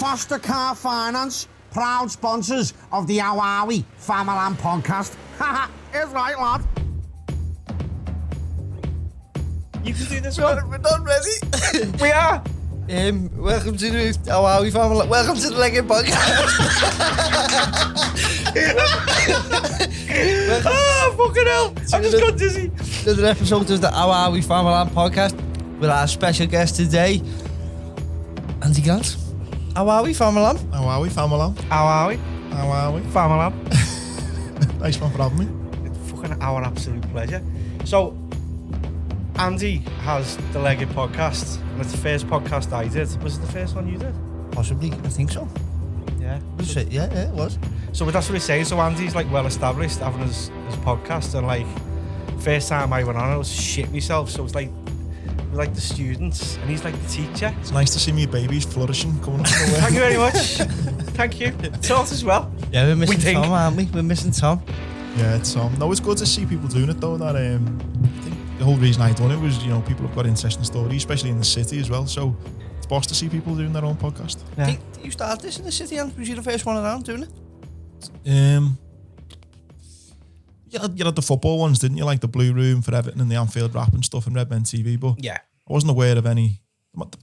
Foster Car Finance, proud sponsors of the Awawi Famalam podcast. Haha, it's right, lad. You can do this one. We're not ready. We are. Welcome to the Awawi Family. Welcome to the Legged Podcast. Oh, fucking hell. I just got dizzy. Another episode of the Awawi Family podcast with our special guest today, Andy Grant. Awawi Family. How are we, Famalam? How are we? How are we? Famalam. Nice one for having me. It's fucking our absolute pleasure. So, Andy has the Legged podcast, and it's the first podcast I did. Was it the first one you did? Possibly, I think so. Yeah. Was it? Yeah, it was. So that's what he's saying. So Andy's like well established having his podcast, and like first time I went on, I was shit myself. So it's like we're like the students, and he's like the teacher. It's nice to see me babies flourishing coming up from the way. Thank you very much. Thank you. Taught as well. Yeah, we're missing We think. Tom, aren't we? We're missing Tom. Yeah, it's no, it's good to see people doing it though. That I think the whole reason I done it was, you know, people have got interesting stories, especially in the city as well. So it's boss to see people doing their own podcast. Yeah. Did you start this in the city, and was you the first one around doing it? You had the football ones, didn't you? Like the Blue Room for Everton and the Anfield Wrap and stuff and Red Men TV. But Yeah. I wasn't aware of any.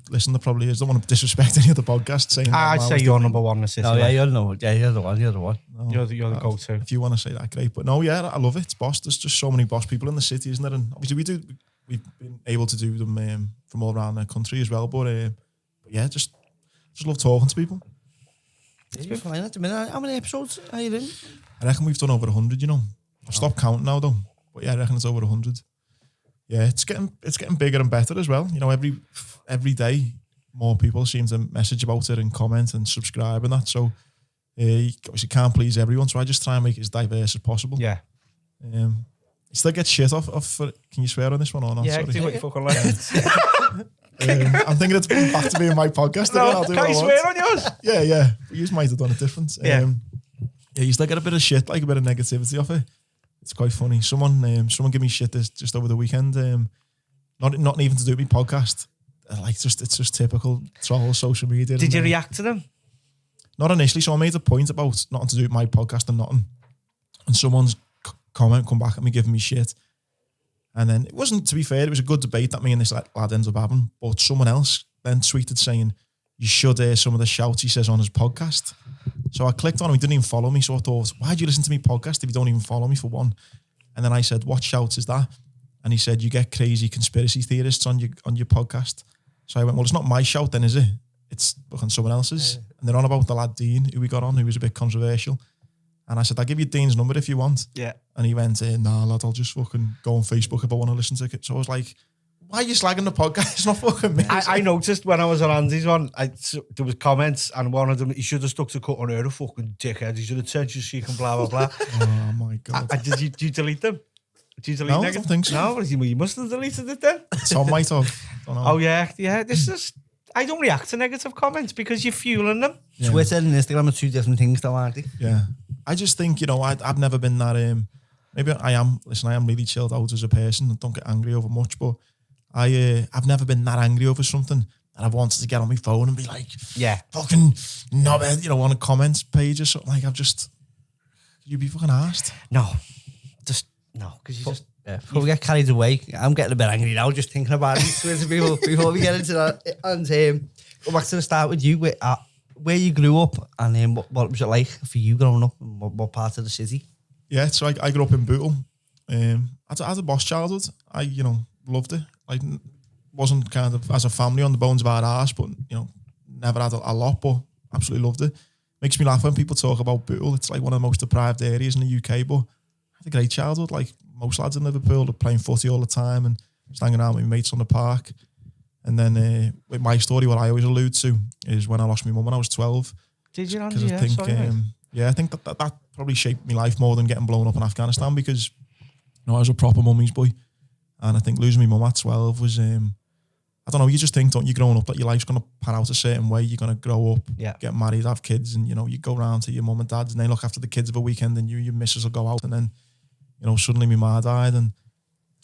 Listen, there probably is. Don't want to disrespect any of the podcasts. Saying I'd say you're number one in the city. Oh yeah, you're the one. Yeah, you're the one. You're the one. No, You're the go-to. If you want to say that, great. But no, yeah, I love it. It's boss. There's just so many boss people in the city, isn't there? And obviously we've been able to do them from all around the country as well. But yeah, just love talking to people. It's been fine at the minute. How many episodes are you in? I reckon we've done over 100. You know, I've stopped counting now though. But yeah, I reckon it's over 100. Yeah, it's getting bigger and better as well. You know, every day more people seem to message about it and comment and subscribe and that. So you obviously can't please everyone. So I just try and make it as diverse as possible. Yeah. You still get shit off for, can you swear on this one or not? Yeah, Sorry. do what you fucking like. I'm thinking it's back to being my podcast. No, I'll do can what you I swear want. on yours? Yeah. You might have done it different. Yeah. Yeah, you still get a bit of shit, like a bit of negativity off it. It's quite funny. Someone gave me shit this just over the weekend. Not even to do with my podcast. It's just typical troll social media. Did you react to them? Not initially. So I made a point about nothing to do with my podcast and nothing. And someone's comment come back at me giving me shit. And then it wasn't, to be fair, it was a good debate that me and this lad ends up having. But someone else then tweeted saying, you should hear some of the shouts he says on his podcast. So I clicked on him. He didn't even follow me. So I thought, why do you listen to me podcast if you don't even follow me for one? And then I said, what shouts is that? And he said, you get crazy conspiracy theorists on your podcast. So I went, well, it's not my shout then, is it? It's fucking someone else's. Yeah. And they're on about the lad Dean, who we got on, who was a bit controversial. And I said, I'll give you Dean's number if you want. Yeah. And he went, nah, lad, I'll just fucking go on Facebook if I want to listen to it. So I was like, why are you slagging the podcast? It's not fucking me. I noticed when I was on Andy's one, there was comments, and one of them, he should have stuck to cut on her, a fucking dickhead. He should have said just and blah, blah, blah. Oh, my God. Did you delete them? Did you delete No, I negative? don't think so. No, well, you must have deleted it then. Tom might have. Don't know. Oh, yeah. This is... I don't react to negative comments because you're fueling them. Yeah. Twitter and Instagram are two different things though, aren't they? Yeah. I just think, you know, I've never been that... maybe I am really chilled out as a person and don't get angry over much, but I've never been that angry over something that I've wanted to get on my phone and be like, yeah, fucking knobhead, you know, on a comments page or something. Like, you'd be fucking arsed. No, because you just... Yeah, before we get carried away, I'm getting a bit angry now just thinking about it before we get into that. And go back to the start with you, where you grew up and what was it like for you growing up and what part of the city? Yeah, so I grew up in Bootle. I had a boss childhood. I, you know, loved it. Like, wasn't kind of as a family on the bones of our arse, but, you know, never had a lot, but absolutely loved it. Makes me laugh when people talk about Bootle. It's like one of the most deprived areas in the UK, but I had a great childhood. Like most lads in Liverpool, they're playing footy all the time and just hanging out with my mates on the park. And then with my story, what I always allude to is when I lost my mum when I was 12. Did you, Andy? Because I think that probably shaped my life more than getting blown up in Afghanistan, because, you know, I was a proper mummy's boy. And I think losing my mum at 12 was, I don't know, you just think, don't you, growing up, that your life's going to pan out a certain way. You're going to grow up, get married, have kids, and, you know, you go round to your mum and dad's and they look after the kids of a weekend, and your missus will go out, and then, you know, suddenly my ma died, and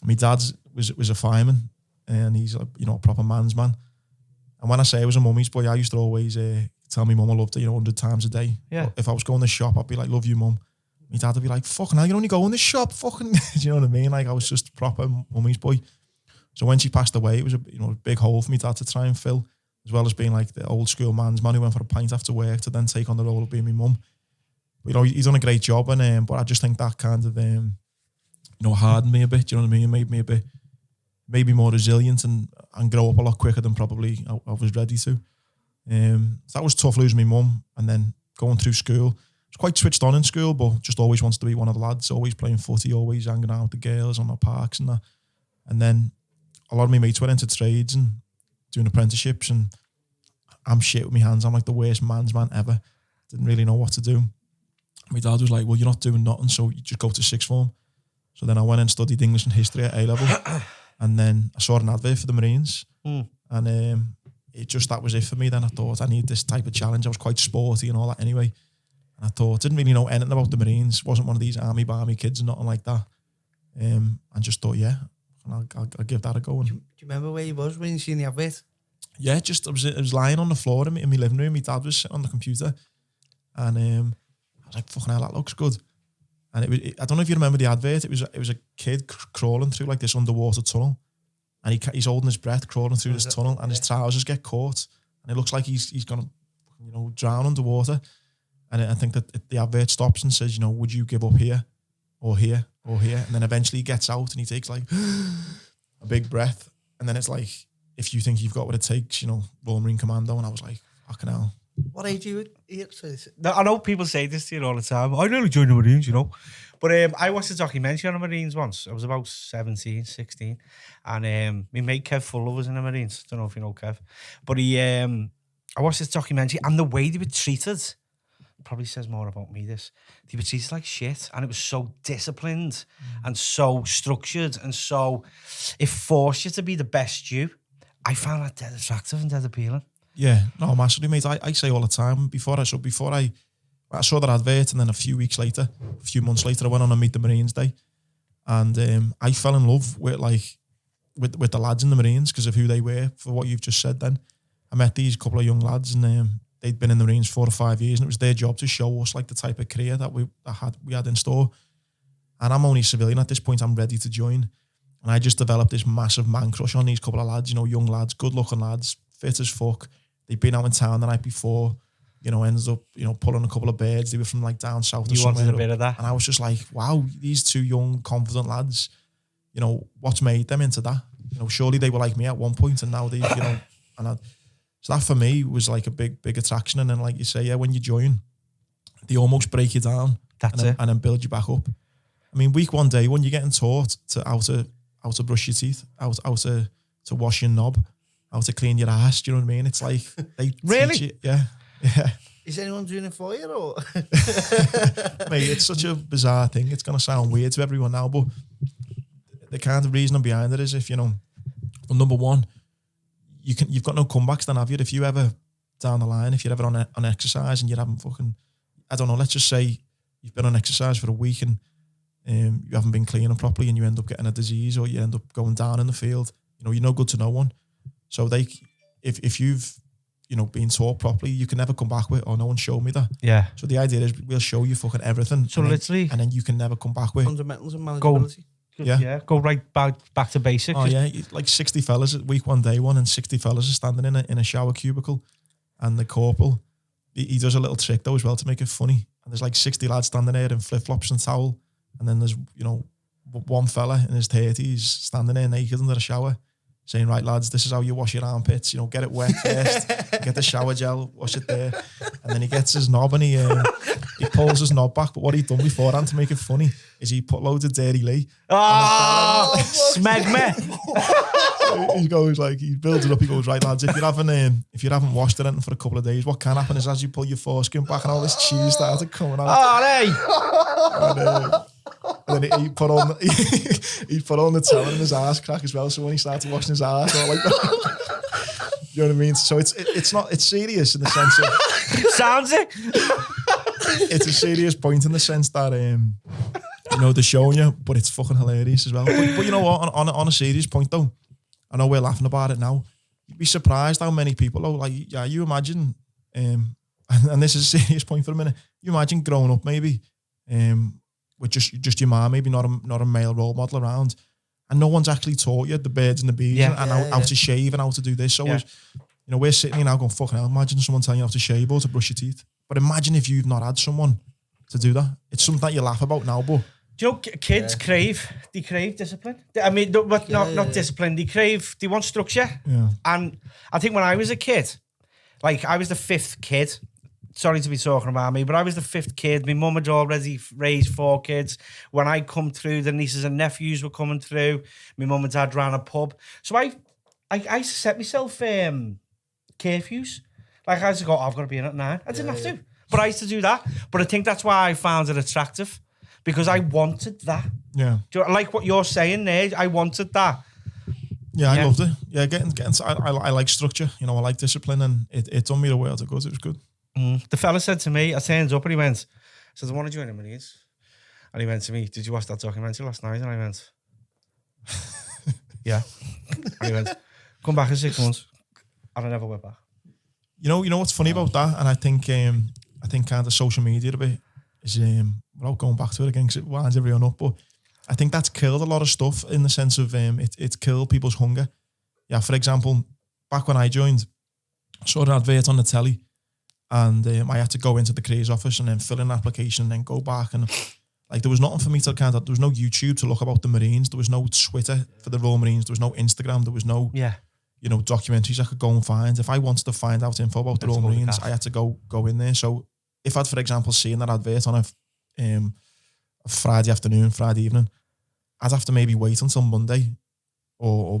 my dad was a fireman, and he's, you know, a proper man's man. And when I say I was a mummy's boy, I used to always tell me mum I loved her, 100 times a day. Yeah. But if I was going to the shop, I'd be like, love you, mum. My dad would be like, fucking hell, you only go in the shop, fucking, do you know what I mean? Like, I was just proper mummy's boy. So when she passed away, it was a big hole for me dad to try and fill, as well as being like the old school man's man who went for a pint after work to then take on the role of being my mum. But, he's done a great job, and but I just think that kind of, hardened me a bit, do you know what I mean? Made me made me more resilient and grow up a lot quicker than probably I was ready to. So that was tough losing my mum, and then going through school. I was quite switched on in school, but just always wants to be one of the lads, always playing footy, always hanging out with the girls on the parks and that. And then a lot of my mates went into trades and doing apprenticeships, and I'm shit with my hands. I'm like the worst man's man ever. Didn't really know what to do. My dad was like, well, you're not doing nothing, so you just go to sixth form. So then I went and studied English and history at A-level. And then I saw an advert for the Marines. And that was it for me. Then I thought, I need this type of challenge. I was quite sporty and all that anyway. And I thought, didn't really know anything about the Marines. Wasn't one of these army-barmy kids and nothing like that. And just thought, yeah, I'll give that a go. And Do you remember where you was when you seen the advert? yeah, I was lying on the floor in my living room. My dad was sitting on the computer. And I was like, fucking hell, that looks good. And I don't know if you remember the advert. It was a kid crawling through like this underwater tunnel, and he's holding his breath crawling through this tunnel, and his trousers get caught, and it looks like he's gonna drown underwater. And I think that the advert stops and says, would you give up here or here or here? And then eventually he gets out and he takes like a big breath, and then it's like, if you think you've got what it takes, Royal Marine Commando. And I was like, fucking hell. What age are you at? I know people say this to you all the time. I nearly joined the Marines, But I watched a documentary on the Marines once. I was about 17, 16. And my mate Kev Fuller was in the Marines. Don't know if you know Kev. But I watched this documentary, and the way they were treated probably says more about me, this. They were treated like shit, and it was so disciplined and so structured, and so it forced you to be the best you. I found that dead attractive and dead appealing. Yeah, no, massively, mate. I say all the time, before I saw that advert, and then a few months later, I went on a Meet the Marines Day, and I fell in love with the lads in the Marines because of who they were. For what you've just said, then I met these couple of young lads, and they'd been in the Marines 4 or 5 years, and it was their job to show us like the type of career that we had in store. And I'm only civilian at this point. I'm ready to join, and I just developed this massive man crush on these couple of lads. Young lads, good looking lads, fit as fuck. They'd been out in town the night before, ended up, pulling a couple of birds. They were from like down south. You wanted a bit of that. And I was just like, wow, these two young, confident lads, what's made them into that? Surely they were like me at one point, and now they, so that for me was like a big attraction. And then, like you say, yeah, when you join, they almost break you down. And then build you back up. I mean, week 1 day, when you're getting taught how to brush your teeth, how to wash your knob, how to clean your ass, do you know what I mean? It's like they really? teach you, yeah. Is anyone doing it for you, or? Mate, it's such a bizarre thing. It's gonna sound weird to everyone now, but the kind of reasoning behind it is, if well, number one, you've got no comebacks then, have you? If you ever down the line, if you're ever on exercise and you're having fucking, I don't know, let's just say you've been on exercise for a week and you haven't been cleaning properly and you end up getting a disease, or you end up going down in the field, you're no good to no one. So if you've been taught properly, you can never come back with, oh, no one showed me that. Yeah. So the idea is we'll show you fucking everything. So literally, and then you can never come back with fundamentals and manageability. Go right back to basics. Oh yeah, like 60 fellas at week 1 day one, and 60 fellas are standing in a shower cubicle, and the corporal, he does a little trick though as well to make it funny. And there's like 60 lads standing there in flip flops and towel, and then there's one fella in his 30s standing there naked under a shower, saying, right, lads, this is how you wash your armpits. Get it wet first, get the shower gel, wash it there. And then he gets his knob and he pulls his knob back. But what he'd done beforehand to make it funny is he put loads of Dairy Lee. Oh, smeg me. He goes like, he builds it up. He goes, right, lads, if you haven't washed it for a couple of days, what can happen is as you pull your foreskin back and all this cheese started coming out. Oh, hey. And then he put on the towel in his ass crack as well. So when he started washing his ass, all like that. You know what I mean? So it's serious in the sense of sounds it. It's a serious point in the sense that they're showing you, but it's fucking hilarious as well. But you know what? On a serious point though, I know we're laughing about it now. You'd be surprised how many people though. Like, yeah, you imagine and this is a serious point for a minute. You imagine growing up maybe with just your mom, maybe not a male role model around, and no one's actually taught you the birds and the bees and how to shave and how to do this. So, we're sitting here now going, fucking hell, imagine someone telling you how to shave or to brush your teeth. But imagine if you've not had someone to do that. It's something that you laugh about now, but... Do you know, kids crave discipline. I mean, not discipline, they want structure. Yeah. And I think when I was a kid, like I was the fifth kid, sorry to be talking about me, but I was the fifth kid. My mum had already raised 4 kids. When I come through, the nieces and nephews were coming through. My mum and dad ran a pub. So I used to set myself curfews. Like I used to go, I've got to be in at 9. I didn't have to, but I used to do that. But I think that's why I found it attractive, because I wanted that. Yeah. Do you like what you're saying there? I wanted that. Yeah, I loved it. Yeah, I like structure. I like discipline, and it done me the world of good. It was good. The fella said to me, I turned up and he went, I want to join the Marines. And he went to me, did you watch that documentary last night? And I went, yeah. And he went, come back in 6 months. And I never went back. You know what's funny about that? And I think kind of social media a bit is, without going back to it again because it winds everyone up, but I think that's killed a lot of stuff in the sense of it's killed people's hunger. Yeah, for example, back when I joined, I saw an advert on the telly, and I had to go into the careers office and then fill in an application and then go back, and like there was nothing for me to there was no YouTube to look about the Marines, there was no Twitter for the Royal Marines, there was no Instagram, there was no documentaries I could go and find. If I wanted to find out info about the Royal Marines, I had to go in there. So if I'd, for example, seen that advert on a Friday afternoon, Friday evening, I'd have to maybe wait until Monday, or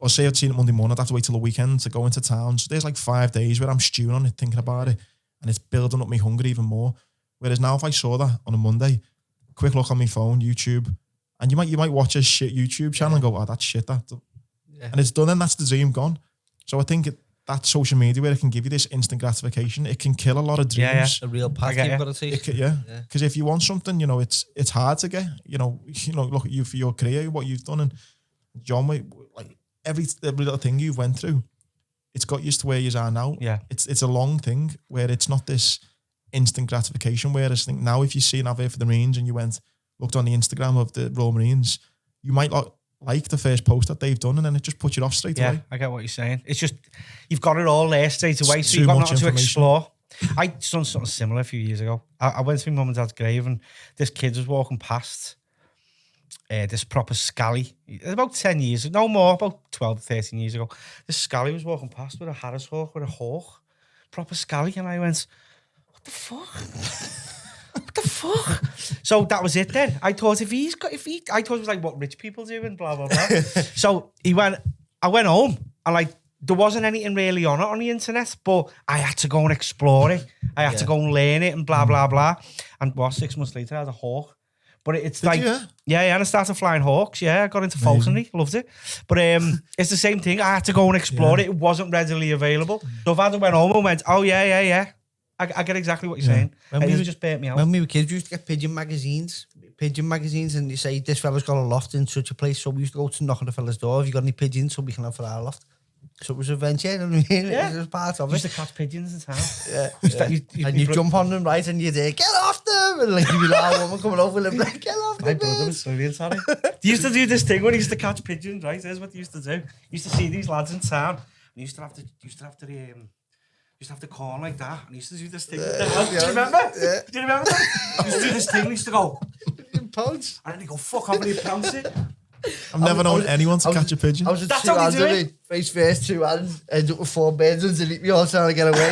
say I'd seen it Monday morning, I'd have to wait till the weekend to go into town. So there's like 5 days where I'm stewing on it, thinking about it, and it's building up my hunger even more. Whereas now, if I saw that on a Monday, quick look on my phone, YouTube, and you might watch a shit YouTube channel and go, oh, that's shit, that. Yeah. And it's done, and that's the dream gone. So I think that social media where it can give you this instant gratification, it can kill a lot of dreams. A real path you've got to take. Because if you want something, it's hard to get. Look at you for your career, what you've done, and John, like every little thing you've went through, it's got you to where you are now. Yeah, it's a long thing where it's not this instant gratification. Whereas I think now, if you see an advert for the Marines and you looked on the Instagram of the Royal Marines, you might like the first post that they've done, and then it just puts you off straight away. I get what you're saying. It's just, you've got it all there straight away, so you've got nothing to explore. I done something similar a few years ago. I went to my mum and dad's grave, and this kid was walking past this proper scally. About 10 years, no more, about 12, 13 years ago. This scally was walking past with a Harris hawk, with a hawk. Proper scally, and I went, what the fuck? What the fuck? So that was it then. I thought I thought it was like what rich people do and blah, blah, blah. So I went home, and like there wasn't anything really on it on the internet, but I had to go and explore it. I had to go and learn it and blah, blah, blah. And 6 months later I had a hawk. But it's Did like, you? and I started flying hawks. Yeah, I got into falconry, loved it. But it's the same thing. I had to go and explore it. It wasn't readily available. So if I had went home and went, oh yeah. I get exactly what you're saying. It just burnt me out. When we were kids, we used to get pigeon magazines, and you say, this fella's got a loft in such a place, so we used to go to knock on the fella's door, have you got any pigeons so we can have for our loft? So it was a venture, you know what I mean? Yeah. It was part of it. You used to catch pigeons in town. Yeah. And you jump on them, right, and you'd get off them, and like you'd be like, woman coming over with him, like, get off them. My brother was brilliant, sorry. They used to do this thing when he used to catch pigeons, right? Here's what they used to do. You used to see these lads in town, and you used to have to call like that, and he used to do this thing. Do you remember? Yeah. Do you remember that? He used to do this thing, and he used to go, pounce. And then he go, fuck off, and he'd pounce it. I've never known anyone to catch a pigeon. I was That's two how hands they do of it. me, face first, 2 hands, ended up with 4 birds underneath me, all trying to get away.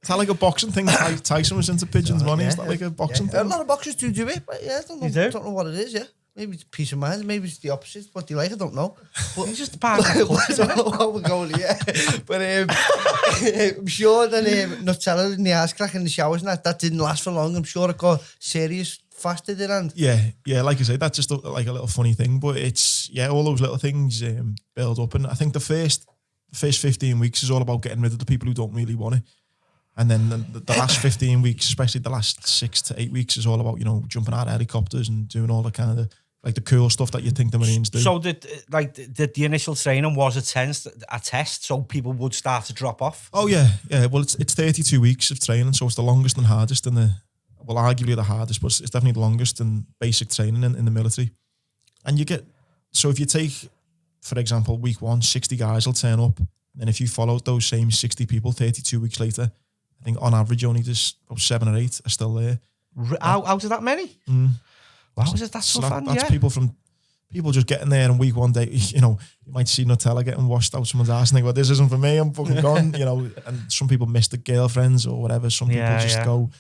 Is that like a boxing thing? Tyson was into pigeons, wasn't he? Is that like a boxing thing? A lot of boxers do it, but yeah, I don't know. You do? Don't know what it is, yeah. Maybe it's peace of mind, maybe it's the opposite. What do you like? I don't know. But He's just a part of I don't know how we're going, yeah. But I'm sure that Nutella in the ass crack in the showers and that didn't last for long. I'm sure it got serious faster than and yeah, like I say, that's just like a little funny thing, but it's all those little things build up, and I think the first 15 weeks is all about getting rid of the people who don't really want it, and then the last 15 weeks, especially the last 6 to 8 weeks, is all about jumping out of helicopters and doing all the kind of like the cool stuff that you think the Marines do. So the initial training was a test, so people would start to drop off. Oh yeah. Well, it's 32 weeks of training, so it's the longest and hardest arguably the hardest, but it's definitely the longest in basic training in the military. And so if you take, for example, week 1, 60 guys will turn up, and if you followed those same 60 people 32 weeks later, I think on average only just about 7 or 8 are still there. Out of that many? Mm. Wow, is it that so fun? That's people just getting there, and week 1 day, you might see Nutella getting washed out someone's ass and think, well, this isn't for me, I'm fucking gone, and some people miss the girlfriends or whatever. Some people just go,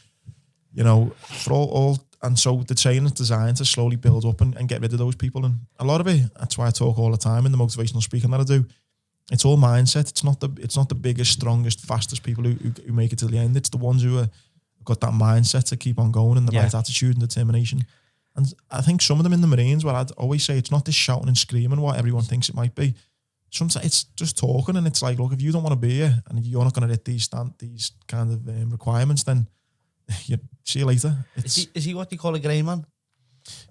for all, and so the training is designed to slowly build up and get rid of those people. And a lot of it, that's why I talk all the time in the motivational speaking that I do. It's all mindset. It's not the biggest, strongest, fastest people who make it to the end. It's the ones who have got that mindset to keep on going and the right attitude and determination. And I think some of them in the Marines, where I'd always say it's not this shouting and screaming what everyone thinks it might be. Sometimes it's just talking, and it's like, look, if you don't want to be here and you're not going to hit these kind of requirements, then see you later. Is he what you call a grey man?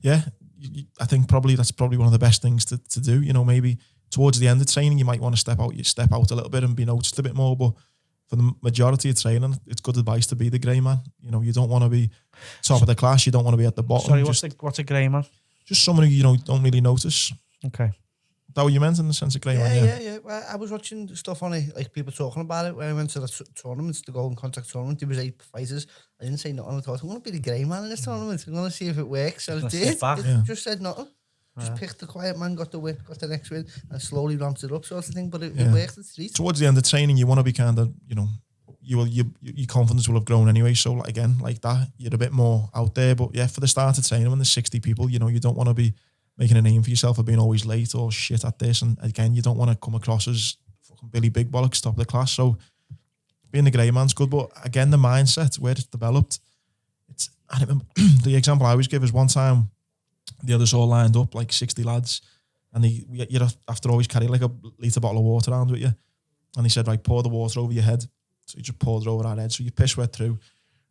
Yeah, I think that's probably one of the best things to do. Maybe towards the end of training, you might want to step out a little bit and be noticed a bit more. But for the majority of training, it's good advice to be the grey man. You don't want to be top of the class. You don't want to be at the bottom. Sorry, what's a grey man? Just someone who don't really notice. Okay. Is that what you meant in the sense of grey man? Yeah. Well, I was watching stuff on it, like people talking about it when I went to the tournaments, the Golden Contact tournament. There was 8 fighters. I didn't say nothing. I thought, I'm going to be the grey man in this tournament. I'm going to see if it works. And it did. Just said nothing. Just picked the quiet man, got the win, got the next win, and slowly ramped it up, sort of thing. But it worked. It's street. Towards the end of training, you want to be kind of, your confidence will have grown anyway. So again, like that, you're a bit more out there. But yeah, for the start of training, when there's 60 people, you don't want to be making a name for yourself for being always late or shit at this. And again, you don't want to come across as fucking Billy Big Bollocks, top of the class. So being the grey man's good. But again, the mindset, where it's developed, I remember the example I always give is one time the others all lined up, like 60 lads, and you'd have to always carry like a litre bottle of water around with you. And he said, right, pour the water over your head. So you just poured it over our head. So you piss wet through.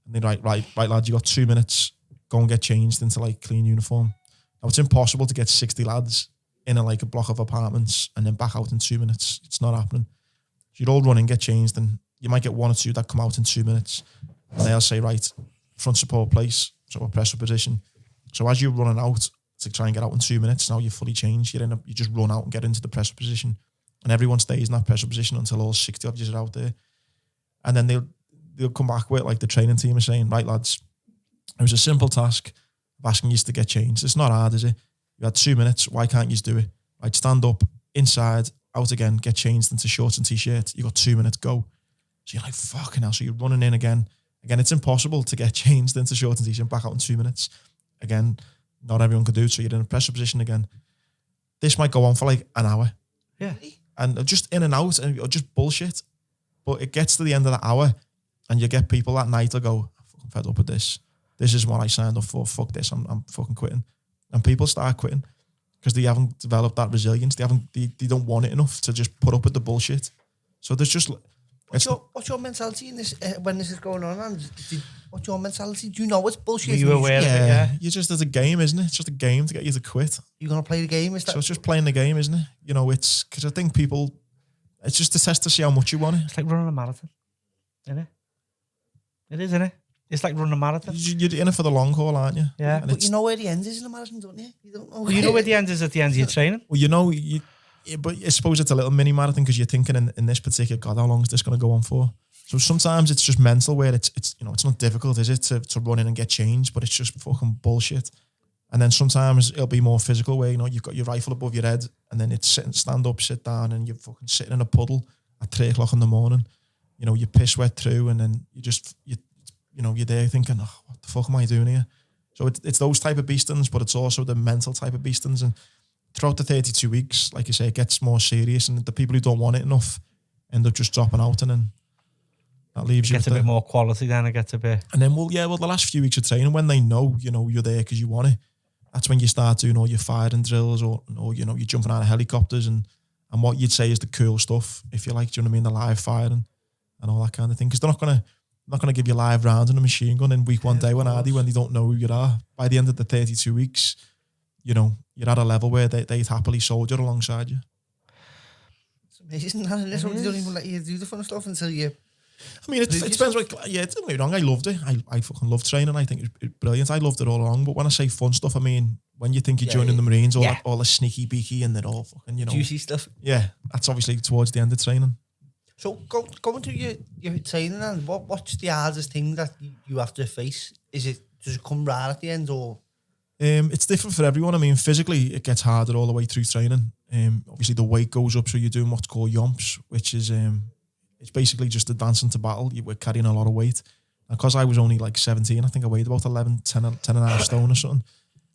And then right lads, you got 2 minutes, go and get changed into like clean uniform. Now, it's impossible to get 60 lads in a block of apartments and then back out in 2 minutes. It's not happening. So you'd all run in, get changed, and you might get 1 or 2 that come out in 2 minutes. And they'll say, right, front support place, so a press up position. So as you're running out to try and get out in 2 minutes, now you're fully changed. You just run out and get into the press up position. And everyone stays in that press up position until all 60 of you are out there. And then they'll come back with, like the training team is saying, right, lads, it was a simple task of asking you to get changed. It's not hard, is it? You had 2 minutes. Why can't you do it? Right, stand up, inside, out again, get changed into shorts and t-shirt. You got 2 minutes, go. So you're like, fucking hell. So you're running in again. Again, it's impossible to get changed into shorts and t-shirt and back out in 2 minutes. Again, not everyone could do it. So you're in a pressure position again. This might go on for like an hour. Yeah. And just in and out and just bullshit. But it gets to the end of the hour and you get people that night will go, I'm fucking fed up with this. This is what I signed up for. Fuck this. I'm fucking quitting. And people start quitting because they haven't developed that resilience. They don't want it enough to just put up with the bullshit. So there's just... What's your mentality in this when this is going on? And what's your mentality? Do you know it's bullshit? Were you aware of it? Yeah. You just, it's a game, isn't it? It's just a game to get you to quit. You're going to play the game? So it's just playing the game, isn't it? It's... Because I think people... It's just a test to see how much you want it. It's like running a marathon, isn't it? It is, isn't it? It's like running a marathon. You're in it for the long haul, aren't you? Yeah. But you know where the end is in a marathon, don't you? You don't know. Well, you know where the end is at the end of your training. Well, but I suppose it's a little mini marathon because you're thinking in this particular, God, how long is this going to go on for? So sometimes it's just mental where it's it's not difficult, is it, to run in and get changed, but it's just fucking bullshit. And then sometimes it'll be more physical where, you've got your rifle above your head and then it's stand up, sit down, and you're fucking sitting in a puddle at 3 o'clock in the morning. You piss wet through and then you're there thinking, oh, what the fuck am I doing here? So it's those type of beastings, but it's also the mental type of beastings. And throughout the 32 weeks, like you say, it gets more serious and the people who don't want it enough end up just dropping out, and then that leaves you. It gets a bit more quality then, it gets a bit. And then, the last few weeks of training, when they know, you're there because you want it, that's when you start doing all your firing drills or you're jumping out of helicopters and what you'd say is the cool stuff, if you like, do you know what I mean, the live firing and all that kind of thing. Because they're not gonna give you live rounds in a machine gun in week 1 day when they don't know who you are. By the end of the 32 weeks, you know, you're at a level where they'd happily soldier alongside you. It's amazing. And this one, they don't even let you do the fun stuff until you... I mean, it depends. Like, yeah, don't get me wrong. I loved it. I fucking loved training. I think it's brilliant. I loved it all along. But when I say fun stuff, I mean when you think you're joining the Marines, all the sneaky beaky and they're all fucking, you know, juicy stuff. Yeah, that's obviously towards the end of training. So going through your training, and what's the hardest thing that you have to face? Does it come right at the end, or? It's different for everyone. I mean, physically, it gets harder all the way through training. Obviously, the weight goes up, so you're doing what's called yomps, which is it's basically just advancing to battle. We're carrying a lot of weight. And because I was only like 17, I think I weighed about 10 and a half stone or something.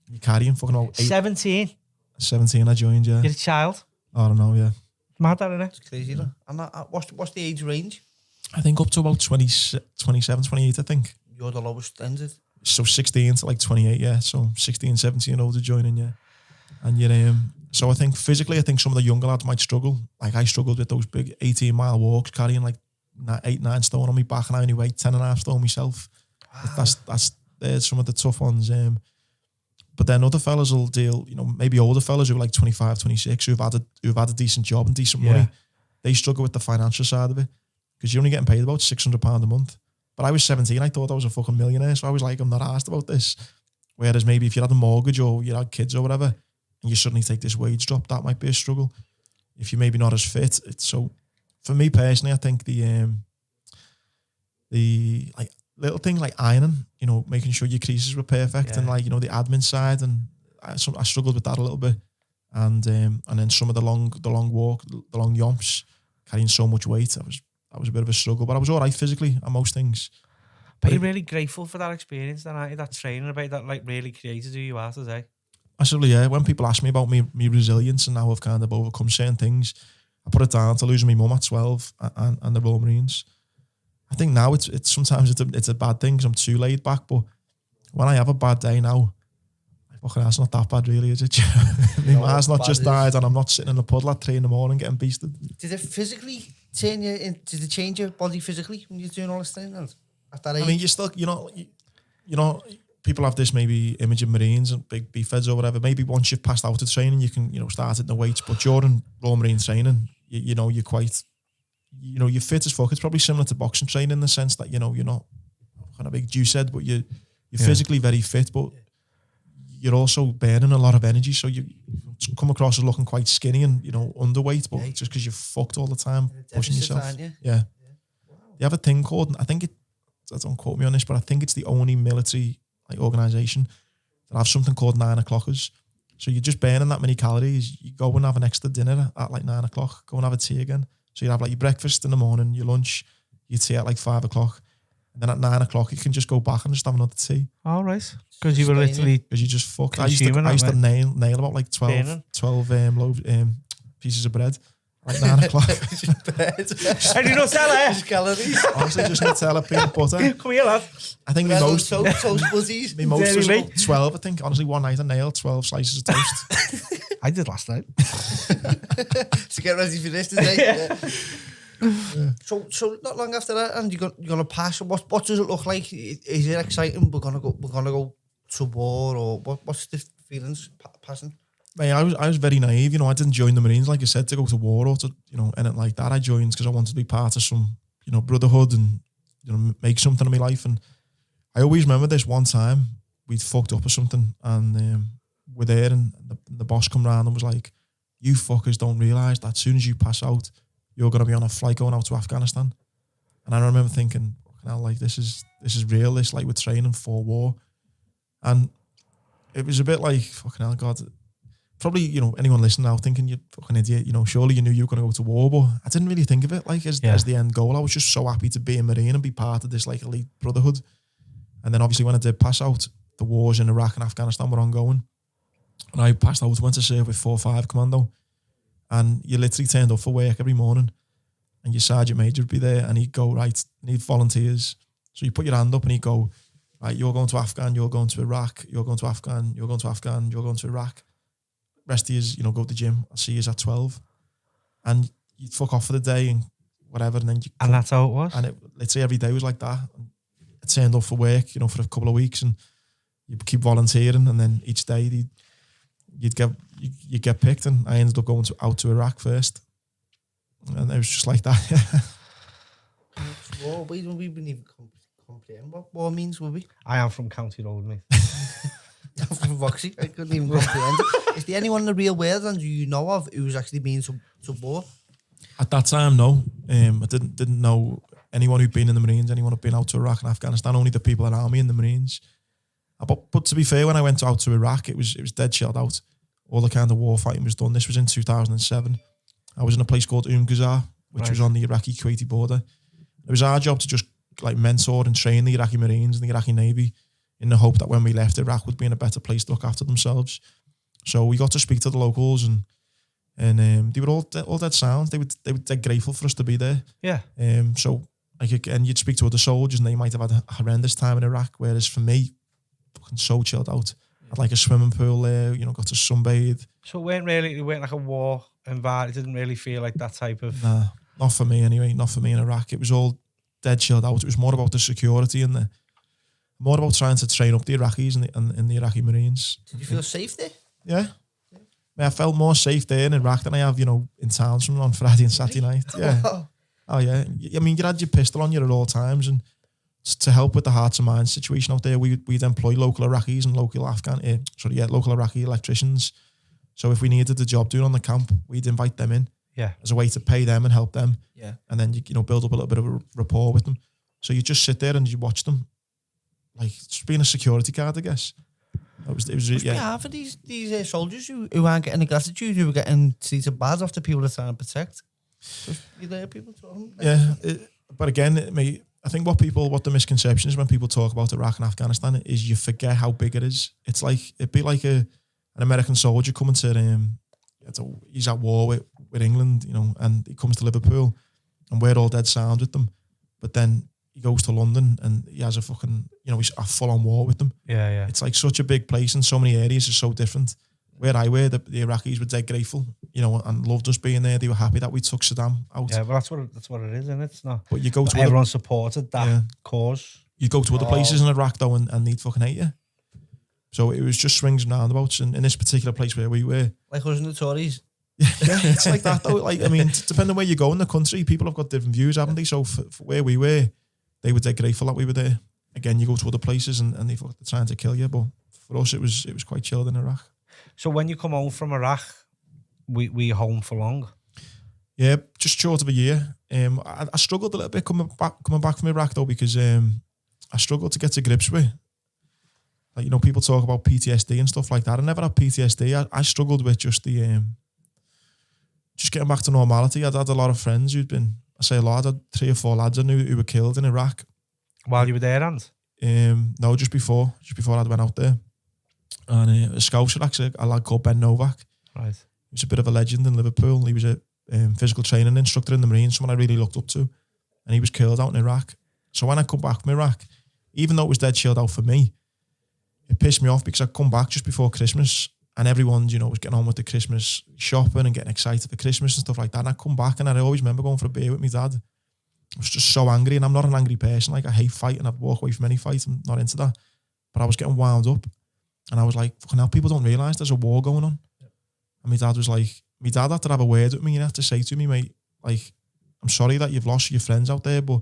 You're carrying fucking all 17? 17 I joined, yeah. You're a child? I don't know, yeah. Mad, isn't it? It's crazy, though. And what's the age range? I think up to about 27, 28, I think. You're the lowest ended? So 16 to like 28, yeah. So 16, 17 older joining, yeah. And you're, so I think physically, I think some of the younger lads might struggle. Like I struggled with those big 18-mile walks, carrying like 8, 9 stone on my back, and I only weighed 10 and a half stone myself. Wow. That's some of the tough ones. But then other fellas will deal, you know, maybe older fellas who are like 25, 26, who've had a decent job and decent money. They struggle with the financial side of it because you're only getting paid about £600 a month. But I was 17, I thought I was a fucking millionaire, so I was like, I'm not asked about this. Whereas maybe if you had a mortgage or you had kids or whatever, and you suddenly take this wage drop, that might be a struggle. If you're maybe not as fit, so for me personally, I think the like little thing like ironing, you know, making sure your creases were perfect, and like, you know, the admin side, and I struggled with that a little bit, and then some of the long walk, the long yomps, carrying so much weight, that was a bit of a struggle, but I was all right physically on most things. But you're really grateful for that experience, then, aren't you? That training about that, like, really created who you are today. Massively, yeah. When people ask me about me resilience and how I've kind of overcome certain things, I put it down to losing my mum at 12 and the Royal Marines. I think now it's sometimes it's a bad thing because I'm too laid back, but when I have a bad day now, fucking that's not that bad really, is it? My ma's not just died and I'm not sitting in the puddle at 3 in the morning getting beasted. Did it physically turn you in? Did it change your body physically when you're doing all this training at that age? I mean, you still, you know, people have this maybe image of Marines and big beefheads or whatever. Maybe once you've passed out of training, you can, you know, start at the weights. But during Royal Marine training, you know, you're quite, you know, you're fit as fuck. It's probably similar to boxing training in the sense that, you know, you're not kind of big juice head, but you're physically very fit, but you're also burning a lot of energy. So you come across as looking quite skinny and, you know, underweight, but just because you're fucked all the time, pushing yourself. Yeah. You have a thing called, I think don't quote me on this, but I think it's the only military like organisation that have something called 9 o'clockers. So you're just burning that many calories. You go and have an extra dinner at like 9 o'clock, go and have a tea again. So you have like your breakfast in the morning, your lunch, your tea at like 5 o'clock. And then at 9 o'clock, you can just go back and just have another tea. All right. Because you were literally... Because you just fucked. I used to nail about like 12 pieces of bread. Like 9 o'clock. And you know Nutella? Calories. Honestly, just Nutella, peanut butter. Come here, lad. I think my most buzzies. My most was about 12, I think. Honestly, one night I nailed 12 slices of toast. I did last night. To get ready for this today. Yeah. So not long after that, and you're gonna pass. What does it look like? Is it exciting? We're gonna go to war, or what's the feelings passing? Mate, I was very naive, you know. I didn't join the Marines, like I said, to go to war or to, you know, anything like that. I joined because I wanted to be part of some, you know, brotherhood and, you know, make something of my life. And I always remember this one time we'd fucked up or something, and we're there, and the boss come round and was like, "You fuckers don't realise that as soon as you pass out, you're going to be on a flight going out to Afghanistan." And I remember thinking, "Fucking hell, like this is real. This, like, we're training for war." And it was a bit like, fucking hell, God. Probably, you know, anyone listening now thinking, "You fucking idiot," you know, surely you knew you were going to go to war, but I didn't really think of it like as the end goal. I was just so happy to be a Marine and be part of this like elite brotherhood. And then obviously when I did pass out, the wars in Iraq and Afghanistan were ongoing. And I passed out, went to serve with 4-5 Commando, and you literally turned up for work every morning, and your sergeant major would be there, and he'd go, "Right, need volunteers." So you put your hand up and he'd go, "Right, you're going to Afghan, you're going to Iraq, you're going to Afghan, you're going to Afghan, you're going to Iraq. Rest of yous, you know, go to the gym. I'll see yous at 12." And you'd fuck off for the day and whatever, and then you... And that's how it was? And it literally every day was like that. I turned up for work, you know, for a couple of weeks, and you keep volunteering, and then each day you get picked, and I ended up going out to Iraq first, and it was just like that. War, we wouldn't even comprehend what war means, would we? I am from County Road, mate. I'm from Roxy. I couldn't even comprehend it. Is there anyone in the real world and you know of who's actually been to war? At that time, no. I didn't know anyone who'd been in the Marines, anyone who'd been out to Iraq and Afghanistan. Only the people around me in the Marines. But to be fair, when I went out to Iraq, it was dead chilled out. All the kind of war fighting was done. This was in 2007. I was in a place called Gazar, which was on the Iraqi-Kuwaiti border. It was our job to just like mentor and train the Iraqi Marines and the Iraqi Navy in the hope that when we left, Iraq would be in a better place to look after themselves. So we got to speak to the locals, and they were all dead sound. They were dead grateful for us to be there. Yeah. So like again, you'd speak to other soldiers and they might have had a horrendous time in Iraq, whereas for me, fucking so chilled out. Had like a swimming pool there, got to sunbathe. So it weren't like a war environment. It didn't really feel like that type of. Nah, not for me anyway. Not for me in Iraq. It was all dead chilled out. It was more about the security and more about trying to train up the Iraqis and the Iraqi Marines. Did you feel safe there? Yeah. I felt more safe there in Iraq than I have, in towns on Friday and Saturday night. Yeah. Oh, yeah. I mean, you had your pistol on you at all times, and to help with the hearts and minds situation out there, we'd employ local Iraqis and local local Iraqi electricians. So if we needed the job doing on the camp, we'd invite them in. Yeah. As a way to pay them and help them. Yeah. And then you build up a little bit of a rapport with them. So you just sit there and you watch them, like just being a security guard, I guess. It was Must be hard for these soldiers who aren't getting the gratitude, who are getting treated bad after people are trying to protect. You there, people talking? Yeah, but again, I think what the misconception is when people talk about Iraq and Afghanistan is you forget how big it is. It's like it'd be like an American soldier coming to he's at war with England, and he comes to Liverpool, and we're all dead sound with them, but then he goes to London and he has a fucking, he's a full-on war with them. Yeah, yeah. It's like such a big place and so many areas are so different. Where I were, the Iraqis were dead grateful, and loved us being there. They were happy that we took Saddam out. Yeah, but that's what it is, isn't it? It's not. But you go to everyone supported that cause. You go to other places in Iraq though, and they'd fucking hate you. So it was just swings and roundabouts. And in this particular place where we were, like us and the Tories. Yeah, it's like that though. Like, I mean, depending on where you go in the country, people have got different views, haven't they? So for where we were, they were dead grateful that we were there. Again, you go to other places and they're trying to kill you. But for us, it was quite chilled in Iraq. So when you come home from Iraq, we home for long? Yeah, just short of a year. I struggled a little bit coming back from Iraq though, because I struggled to get to grips with. Like, people talk about PTSD and stuff like that. I never had PTSD. I struggled with just just getting back to normality. I'd had a lot of friends who'd been, I say a lot, I had 3 or 4 lads I knew who were killed in Iraq. While you were there, and? No, just before I went out there. And a scouser, actually, a lad called Ben Novak. Right. He was a bit of a legend in Liverpool. He was a physical training instructor in the Marines, someone I really looked up to. And he was killed out in Iraq. So when I come back from Iraq, even though it was dead chilled out for me, it pissed me off because I'd come back just before Christmas and everyone, was getting on with the Christmas shopping and getting excited for Christmas and stuff like that. And I'd come back and I always remember going for a beer with my dad. I was just so angry, and I'm not an angry person. Like, I hate fighting. I'd walk away from any fight. I'm not into that. But I was getting wound up. And I was like, fucking hell, people don't realise there's a war going on. Yep. And my dad was like, my dad had to have a word with me. He had to say to me, mate, like, I'm sorry that you've lost your friends out there, but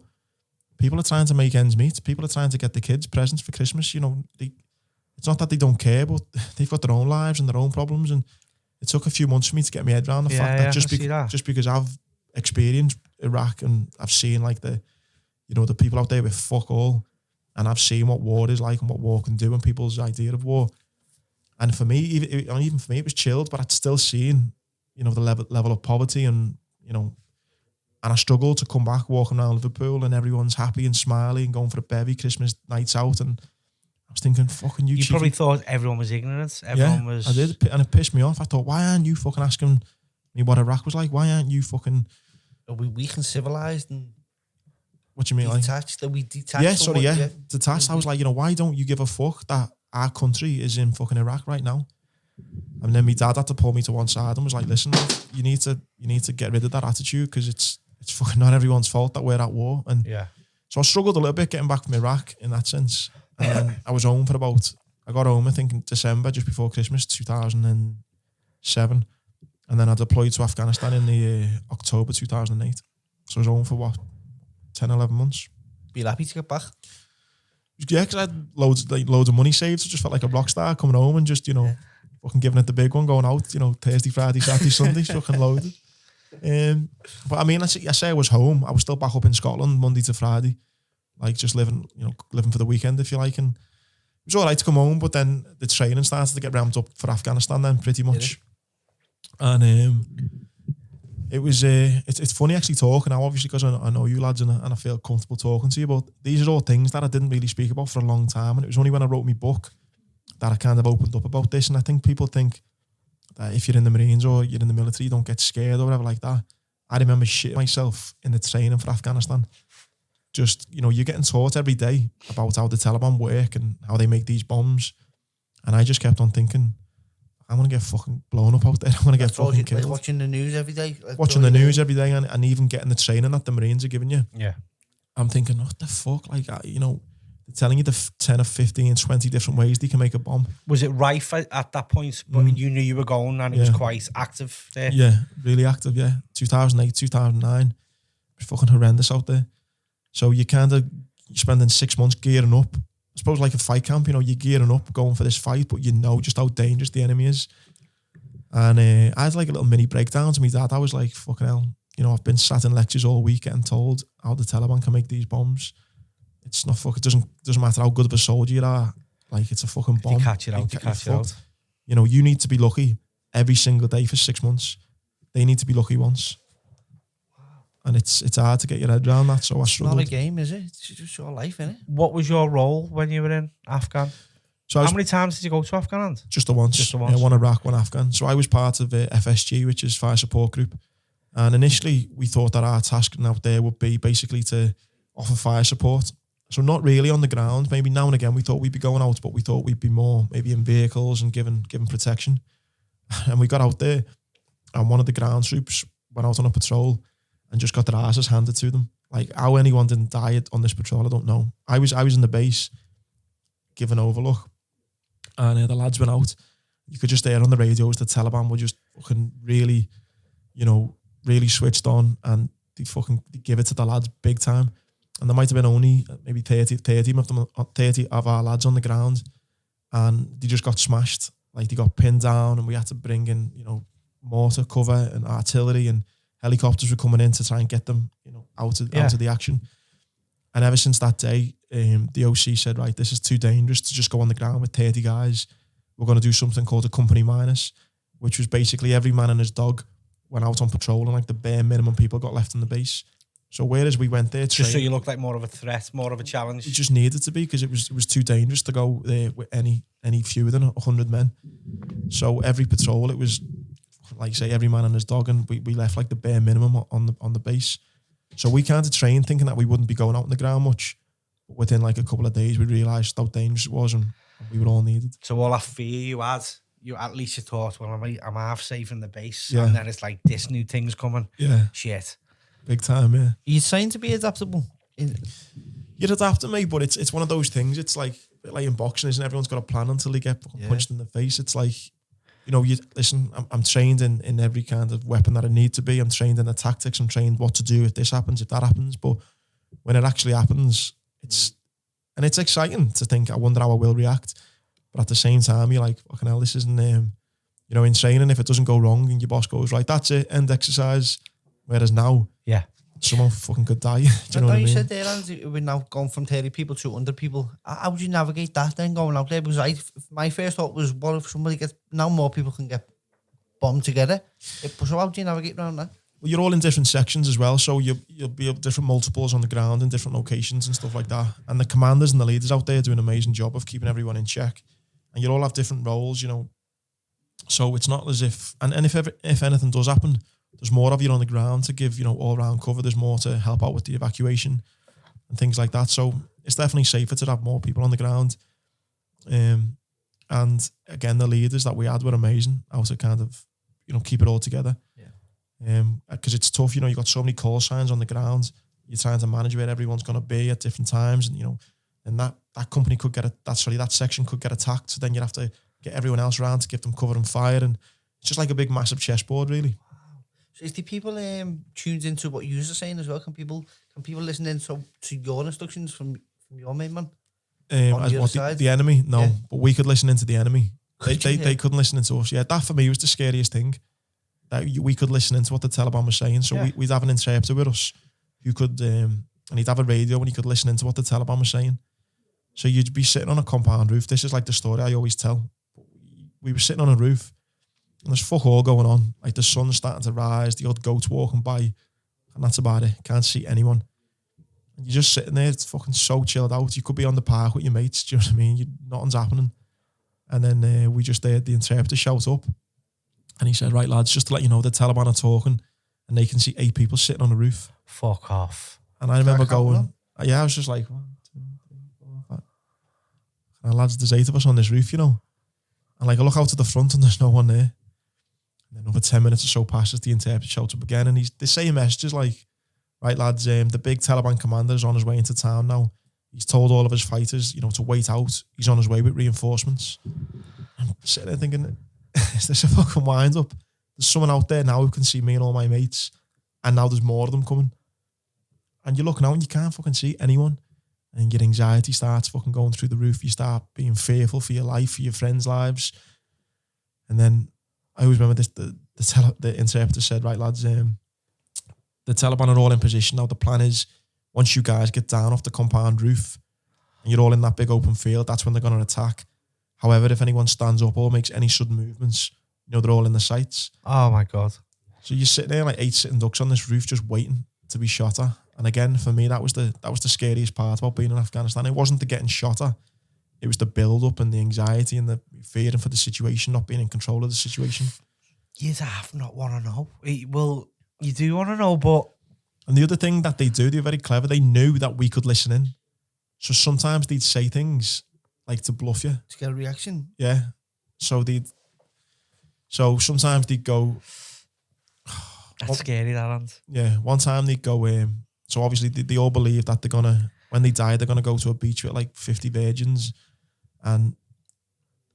people are trying to make ends meet. People are trying to get the kids presents for Christmas. It's not that they don't care, but they've got their own lives and their own problems. And it took a few months for me to get my head around the fact that just because I've experienced Iraq and I've seen like the people out there with fuck all, and I've seen what war is like and what war can do and people's idea of war. And for me, even for me, it was chilled, but I'd still seen, the level of poverty and I struggled to come back walking around Liverpool and everyone's happy and smiley and going for a bevy Christmas nights out, and I was thinking, fucking you. You probably thought everyone was ignorant. Everyone was. I did, and it pissed me off. I thought, why aren't you fucking asking me what Iraq was like? Why aren't you fucking? Are we weak and civilized and? What do you mean, detached? That we detached? Yeah, sorry, yeah, detached. I was like, why don't you give a fuck that our country is in fucking Iraq right now? And then my dad had to pull me to one side and was like, listen, you need to get rid of that attitude because it's fucking not everyone's fault that we're at war. And so I struggled a little bit getting back from Iraq in that sense. And then I was home for about I got home, I think, in December, just before Christmas, 2007. And then I deployed to Afghanistan in the October 2008. So I was home for, what, 10, 11 months? Be happy to get back? Yeah, because I had loads of money saved. So I just felt like a rock star coming home and just, fucking giving it the big one, going out, Thursday, Friday, Saturday, Sunday, fucking loaded. But I mean, I say I was home. I was still back up in Scotland Monday to Friday, like just living for the weekend, if you like. And it was all right to come home, but then the training started to get ramped up for Afghanistan then, pretty much. And it's funny actually talking now, obviously, because I know you lads and I feel comfortable talking to you, but these are all things that I didn't really speak about for a long time. And it was only when I wrote my book that I kind of opened up about this. And I think people think that if you're in the Marines or you're in the military, you don't get scared or whatever like that. I remember shitting myself in the training for Afghanistan. Just, you're getting taught every day about how the Taliban work and how they make these bombs. And I just kept on thinking, I'm going to get fucking blown up out there. I'm going to get fucking killed. Like watching the news every day. Watching the news every day and even getting the training that the Marines are giving you. Yeah. I'm thinking, what the fuck? Like, they're telling you the 10 or 15, 20 different ways they can make a bomb. Was it rife at that point? But you knew you were going and it was quite active there? Yeah, really active, yeah. 2008, 2009. It was fucking horrendous out there. So you're spending 6 months gearing up. I suppose like a fight camp, you're gearing up, going for this fight, but just how dangerous the enemy is. And I had like a little mini breakdown to me dad. I was like, fucking hell, I've been sat in lectures all week getting told how the Taliban can make these bombs. It's not fucking, it doesn't matter how good of a soldier you are. Like, it's a fucking bomb. They catch it out, You need to be lucky every single day for 6 months. They need to be lucky once. And it's hard to get your head around that, so I struggled. It's not a game, is it? It's just your life, isn't it? What was your role when you were in Afghan? So how many times did you go to Afghan? Just the once. Just the once. Yeah, one Iraq, one Afghan. So I was part of the FSG, which is Fire Support Group. And initially, we thought that our task out there would be basically to offer fire support. So not really on the ground. Maybe now and again we thought we'd be going out, but we thought we'd be more maybe in vehicles and giving protection. And we got out there, and one of the ground troops went out on a patrol and just got their asses handed to them. Like, how anyone didn't die on this patrol, I don't know. I was in the base, giving overlook, and the lads went out. You could just hear on the radios the Taliban were just fucking really, really switched on, and they give it to the lads big time. And there might have been only maybe 30 of our lads on the ground, and they just got smashed. Like, they got pinned down, and we had to bring in, mortar cover and artillery, and helicopters were coming in to try and get them, out of the action. And ever since that day, the OC said, right, this is too dangerous to just go on the ground with 30 guys. We're going to do something called a company minus, which was basically every man and his dog went out on patrol, and like the bare minimum people got left in the base. So whereas we went there, just so you looked like more of a threat, more of a challenge. It just needed to be, because it was too dangerous to go there with any fewer than 100 men. So every patrol, it was like, say, every man and his dog, and we left like the bare minimum on the base. So we kind of trained thinking that we wouldn't be going out on the ground much. But within like a couple of days, we realised how dangerous it was, and we were all needed. So all that fear you had, at least you thought, well, I'm half safe in the base, and then it's like this new thing's coming. Yeah, shit. Big time, yeah. You're trying to be adaptable. You're adapting, mate, but it's one of those things. It's like in boxing, isn't everyone's got a plan until they get punched in the face. It's like, listen, I'm trained in every kind of weapon that I need to be. I'm trained in the tactics. I'm trained what to do if this happens, if that happens. But when it actually happens, it's exciting to think, I wonder how I will react. But at the same time, you're like, fucking hell, this isn't, in training, if it doesn't go wrong and your boss goes, right, that's it, end exercise. Whereas now, someone fucking could die. Do you know what I mean? You said there, Andy, we're now going from 30 people to 100 people. How would you navigate that then, going out there? Because my first thought was, what if somebody gets, now more people can get bombed together? So how do you navigate around that? Well, you're all in different sections as well, so you'll be at different multiples on the ground in different locations and stuff like that. And the commanders and the leaders out there do an amazing job of keeping everyone in check. And you all have different roles, So it's not as if, and if anything does happen, there's more of you on the ground to give, all-round cover. There's more to help out with the evacuation and things like that. So it's definitely safer to have more people on the ground. And again, the leaders that we had were amazing. How to kind of, keep it all together. Because it's tough, you've got so many call signs on the ground. You're trying to manage where everyone's going to be at different times. And, and that company could get that section could get attacked. So then you'd have to get everyone else around to give them cover and fire, and it's just like a big massive chessboard, really. So is the people tuned into what you were saying as well? Can people listen in to your instructions from your main man? As the what side? the enemy? No, Yeah. but we could listen into the enemy. They Yeah. couldn't listen into us. Yeah, that for me was the scariest thing. That we could listen into what the Taliban was saying. So we'd have an interpreter with us who could, and he'd have a radio and he could listen into what the Taliban was saying. So you'd be sitting on a compound roof. This is like the story I always tell. We were sitting on a roof and there's fuck all going on. Like the sun's starting to rise, the odd goats walking by, and that's about it. Can't see anyone. And you're just sitting there, it's fucking so chilled out. You could be on the park with your mates, do you know what I mean? Nothing's happening. And then we just heard the interpreter shout up. And he said, right, lads, just to let you know, the Taliban are talking and they can see 8 people sitting on the roof. Fuck off. And I remember going, I was just like, 1, 2, 3, 4, 5. And lads, there's 8 of us on this roof, you know. And like, I look out to the front and there's no one there. And then over 10 minutes or so passes, the interpreter shouts up again. And they say messages like, right, lads, the big Taliban commander is on his way into town now. He's told all of his fighters, you know, to wait out. He's on his way with reinforcements. I'm sitting there thinking, is this a fucking wind up? There's someone out there now who can see me and all my mates. And now there's more of them coming. And you're looking out and you can't fucking see anyone. And your anxiety starts fucking going through the roof. You start being fearful for your life, for your friends' lives. And then I always remember this, the interpreter said, right, lads, the Taliban are all in position now. The plan is, once you guys get down off the compound roof and you're all in that big open field, that's when they're going to attack. However, if anyone stands up or makes any sudden movements, you know, they're all in the sights. Oh my God. So you're sitting there like 8 sitting ducks on this roof just waiting to be shot at. And again, for me, that was the scariest part about being in Afghanistan. It wasn't the getting shot at. It was the build-up and the anxiety and the fearing for the situation, not being in control of the situation. You'd have not want to know. Well, you do want to know, but... And the other thing that they're very clever, they knew that we could listen in. So sometimes they'd say things like to bluff you. To get a reaction. Yeah. So sometimes they'd go... That's scary, that, Ant. Yeah. One time they'd go... so obviously they all believe that they're going to... When they die, they're going to go to a beach with like 50 virgins. And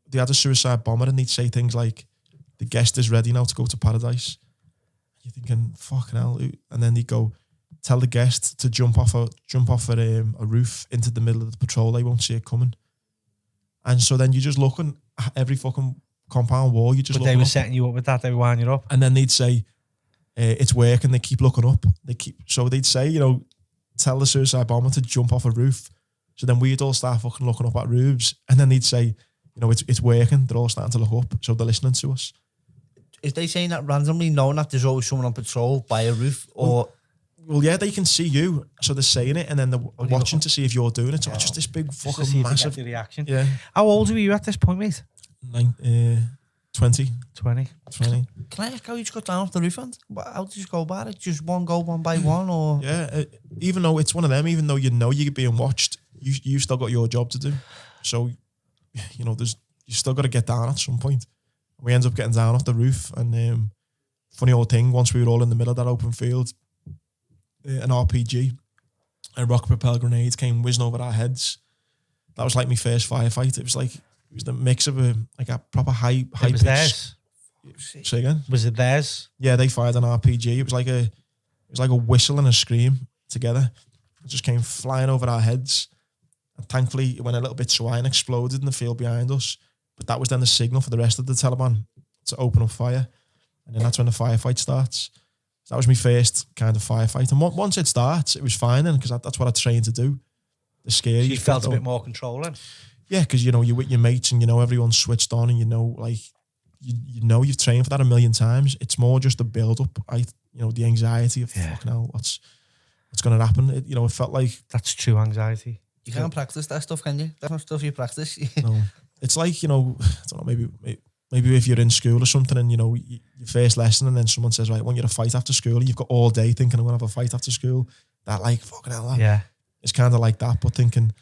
they had a suicide bomber and they'd say things like, the guest is ready now to go to paradise. You're thinking, fucking hell. And then they go, tell the guest to jump off a roof into the middle of the patrol. They won't see it coming. And so then you're just looking at every fucking compound wall. You just. But they were setting you up with that. They were winding you up. And then they'd say, it's working. They keep looking up. So they'd say, you know, tell the suicide bomber to jump off a roof. So then we'd all start fucking looking up at roofs. And then they'd say, you know, it's working. They're all starting to look up. So they're listening to us. Is they saying that randomly, knowing that there's always someone on patrol by a roof? Or well, yeah, they can see you, so they're saying it, and then they're watching to see if you're doing it. So it's just this big fucking massive the reaction. Yeah. How old were you at this point, mate? 20. 20. can I ask how you just got down off the roof? And how did you go about it? Just one go, one by one, or Yeah, even though it's one of them, even though you know you're being watched, you still got your job to do. So, you know, you still got to get down at some point. We ended up getting down off the roof, and funny old thing, once we were all in the middle of that open field, an RPG, a rocket propelled grenade came whizzing over our heads. That was like my first firefight. It was the mix of a proper high It was pitch. theirs. Say again? Was it theirs? Yeah, they fired an RPG. It was like a whistle and a scream together. It just came flying over our heads. And thankfully, it went a little bit sway and exploded in the field behind us. But that was then the signal for the rest of the Taliban to open up fire. And then that's when the firefight starts. So that was my first kind of firefight. And once it starts, it was fine then, because that's what I trained to do. The scary. So you felt a bit more controlling. Yeah, because you know you're with your mates and you know everyone's switched on and you know like you know you've trained for that a million times. It's more just the build up. The anxiety of fucking hell, what's going to happen. It felt like That's true anxiety. you can't practice that stuff, can you? That's not stuff you practice. no. It's like I don't know, maybe if you're in school or something and your first lesson and then someone says, right, I want you to fight after school, and you've got all day thinking I'm going to have a fight after school. That like fucking hell. Yeah. It's kind of like that, but thinking.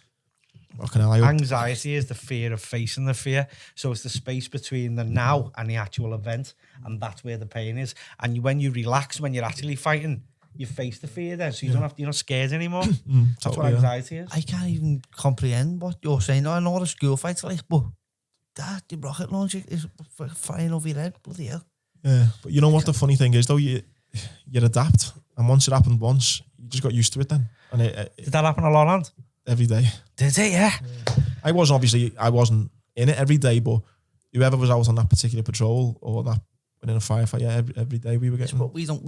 Anxiety is the fear of facing the fear. So it's the space between the now and the actual event. And that's where the pain is. And when you relax, when you're actually fighting, you face the fear then, so you don't have to, you're not scared anymore. That's totally, what anxiety is. I can't even comprehend what you're saying. I know what a school fight's like, but that the rocket launcher is flying over your head. Bloody hell. Yeah, but you know what the funny thing is though, you adapt, and once it happened once, you just got used to it then. And Did that happen a lot, Ant? every day. Did it? Yeah. I wasn't in it every day, but whoever was out on that particular patrol or that within a firefight, yeah, every day we were getting. But we don't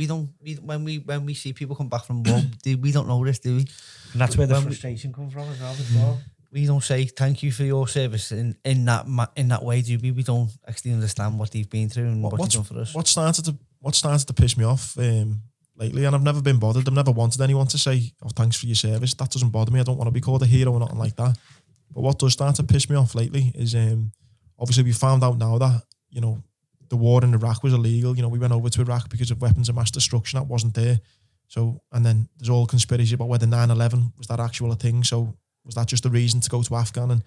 when we see people come back from war, we don't know this, do we? And that's where the frustration comes from as well. We don't say thank you for your service in that way, do we? We don't actually understand what they've been through and what they've done for us. What started to piss me off lately, and I've never been bothered. I've never wanted anyone to say, "Oh, thanks for your service." That doesn't bother me. I don't want to be called a hero or nothing like that. But what does start to piss me off lately is obviously we found out now that the war in Iraq was illegal. We went over to Iraq because of weapons of mass destruction that wasn't there. So, and then there's all conspiracy about whether 9/11 was that actual a thing. So was that just a reason to go to Afghan? And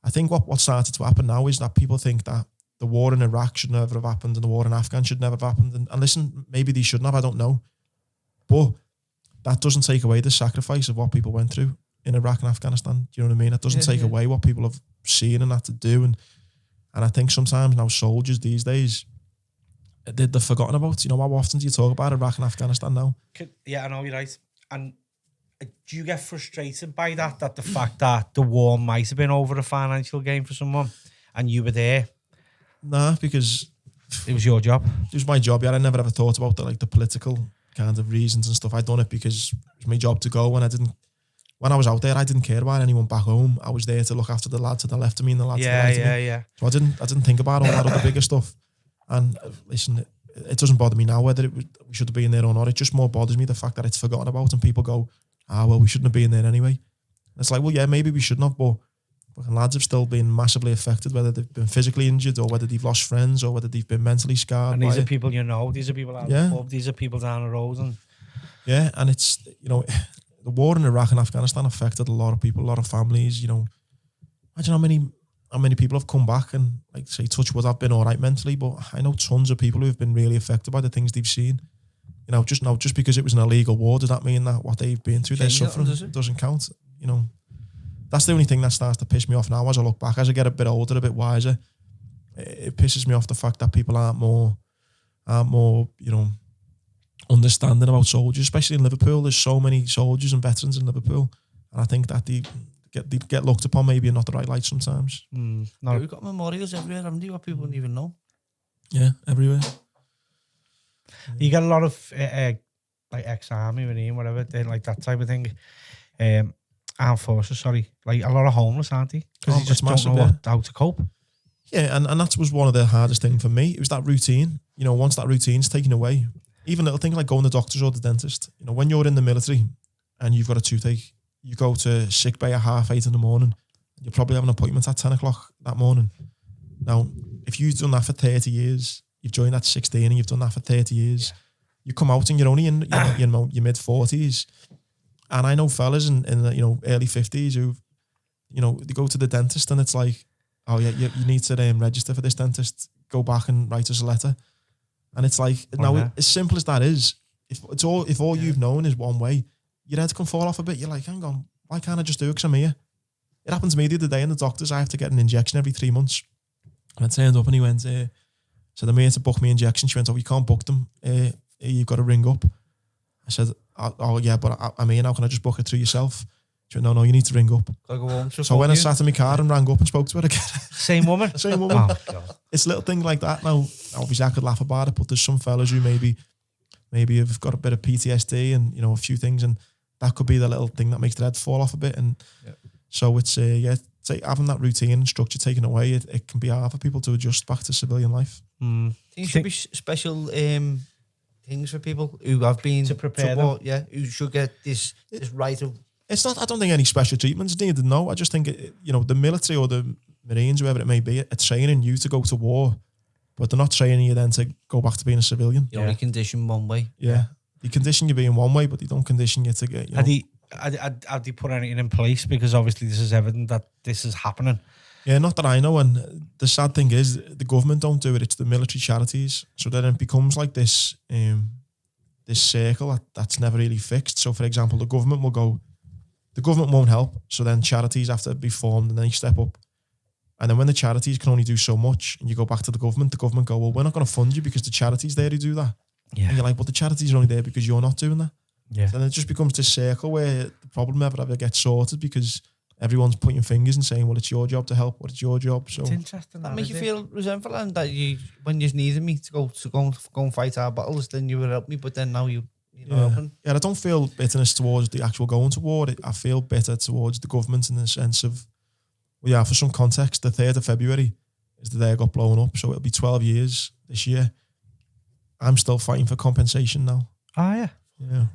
I think what started to happen now is that people think that the war in Iraq should never have happened and the war in Afghan should never have happened. And listen, maybe they shouldn't have, I don't know. But that doesn't take away the sacrifice of what people went through in Iraq and Afghanistan. Do you know what I mean? It doesn't take away what people have seen and had to do. And I think sometimes now soldiers these days, they're forgotten about. How often do you talk about Iraq and Afghanistan now? Yeah, I know, you're right. And do you get frustrated by that the fact that the war might have been over a financial gain for someone and you were there? Nah, because it was your job. It was my job. Yeah, I never ever thought about the political kind of reasons and stuff. I'd done it because it was my job to go, and when I was out there, I didn't care about anyone back home. I was there to look after the lad to the left of me and the lad to the right of me. Yeah. So I didn't think about all that other bigger stuff. And listen, it doesn't bother me now whether we should have been there or not. It just more bothers me the fact that it's forgotten about and people go, well, we shouldn't have been there anyway. And it's like, well, yeah, maybe we shouldn't have, but lads have still been massively affected, whether they've been physically injured or whether they've lost friends or whether they've been mentally scarred. And these are people these are people out of the pub, these are people down the road. And yeah, and it's, the war in Iraq and Afghanistan affected a lot of people, a lot of families. Imagine how many people have come back and, like, say, touch wood, have been all right mentally, but I know tons of people who have been really affected by the things they've seen. Just because it was an illegal war, does that mean that what they've been through, their suffering, doesn't count? That's the only thing that starts to piss me off now as I look back. As I get a bit older, a bit wiser, it pisses me off the fact that people aren't more, understanding about soldiers, especially in Liverpool. There's so many soldiers and veterans in Liverpool, and I think that they get looked upon maybe in not the right light sometimes. No. We've got memorials everywhere, haven't we? What people don't even know. Yeah, everywhere. You get a lot of like ex-army, Marine, whatever, like that type of thing. Armed forces, sorry. Like a lot of homeless, aren't they? Because they just don't know how to cope. Yeah, and that was one of the hardest things for me. It was that routine. Once that routine's taken away, even little things like going to the doctors or the dentist. When you're in the military and you've got a toothache, you go to sick bay at 8:30 in the morning. You probably have an appointment at 10 o'clock that morning. Now, if you've done that for 30 years, you've joined at 16 and you've done that for 30 years, you come out and you're only in your mid-40s. And I know fellas in the early 50s who, they go to the dentist and it's like, oh yeah, you need to register for this dentist. Go back and write us a letter. And it's like, as simple as that is, if all you've known is one way, your head can fall off a bit. You're like, hang on, why can't I just do it because I'm here? It happened to me the other day in the doctor's. I have to get an injection every 3 months. And I turned up and he went, so the mate to book me injection. She went, oh, you can't book them. You've got to ring up. I said, oh yeah, but I'm here now. Can I just book it through yourself? She went, no, you need to ring up. So when I sat in my car and rang up and spoke to her again. Same woman? Same woman. Oh, God. It's little things like that. Now, obviously I could laugh about it, but there's some fellas who maybe have got a bit of PTSD and, a few things, and that could be the little thing that makes their head fall off a bit. And so it's, having that routine and structure taken away, it can be hard for people to adjust back to civilian life. Think there should be special things for people who have been to prepare them. Yeah, who should get this right of. It's not. I don't think any special treatment's needed. No, I just think the military or the Marines, whoever it may be, it's training you to go to war, but they're not training you then to go back to being a civilian. You're only conditioned one way. Yeah, they condition you being one way, but they don't condition you to get. Have they put anything in place? Because obviously this is evident that this is happening. Yeah, not that I know. And the sad thing is, the government don't do it. It's the military charities. So then it becomes like this this circle that's never really fixed. So, for example, the government won't help. So then charities have to be formed and then they step up. And then when the charities can only do so much and you go back to the government go, well, we're not going to fund you because the charity's there to do that. Yeah. And you're like, but the charities are only there because you're not doing that. Yeah. So then it just becomes this circle where the problem never gets sorted because everyone's pointing fingers and saying, well, it's your job to help, but it's your job. So It's interesting. That make you feel resentful and that when you needed me to go and fight our battles, then you would help me, but then now you're not helping. Yeah, I don't feel bitterness towards the actual going to war. I feel bitter towards the government in the sense of, well, yeah, for some context, the 3rd of February is the day I got blown up. So it'll be 12 years this year. I'm still fighting for compensation now. Oh, yeah. Yeah.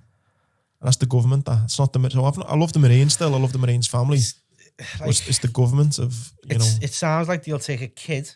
And that's the government. It's not the... So I love the Marines still. I love the Marines family. It's the government of, you know... It sounds like they'll take a kid,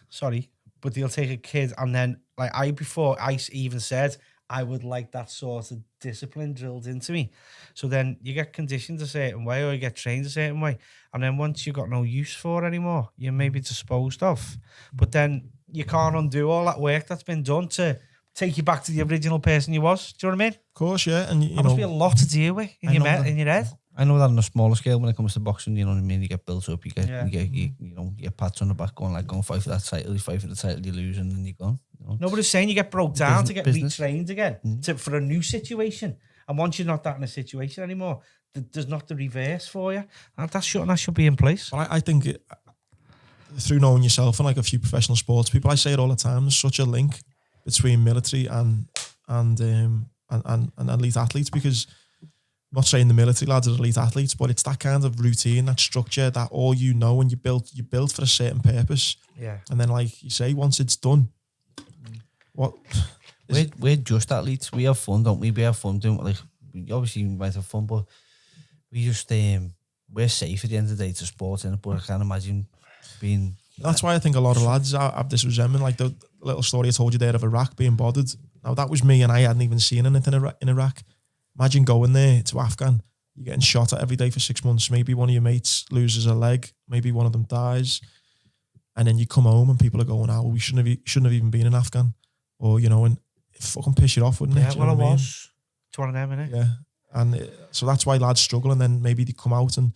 but they'll take a kid and then, like before I even said, I would like that sort of discipline drilled into me. So then you get conditioned a certain way or you get trained a certain way. And then once you've got no use for it anymore, you're maybe disposed of. But then you can't undo all that work that's been done to take you back to the original person you was. Do you know what I mean? Of course, yeah. And, you That know... must be a lot to deal with in your head. I know that on a smaller scale when it comes to boxing, you know what I mean? You get built up, you get pats on the back going, like, go and fight for that title, you fight for the title, you lose, and then you're gone. You know? Nobody's saying you get broke down to get business. retrained again for a new situation. And once you're not that in a situation anymore, there's not the reverse for you. And that should be in place. But I think through knowing yourself and like a few professional sports people, I say it all the time, there's such a link between military and elite athletes, because I'm not saying the military lads are elite athletes, but it's that kind of routine, that structure, that all you know, and you built for a certain purpose. Yeah. And then, like you say, once it's done, what? We're just athletes. We have fun, don't we? We have fun doing, like, obviously we might have fun, but we just we're safe at the end of the day to sport, but I can't imagine being. That's why I think a lot of lads have this resentment, like the little story I told you there of Iraq being bothered. Now that was me, and I hadn't even seen anything in Iraq. Imagine going there to Afghan, you're getting shot at every day for 6 months. Maybe one of your mates loses a leg, maybe one of them dies, and then you come home and people are going, "Oh, we shouldn't have even been in Afghan," or you know, and it fucking piss you off, wouldn't it? Yeah, Do you well, know what I mean? was. It's one of them, innit? Yeah, and so that's why lads struggle, and then maybe they come out and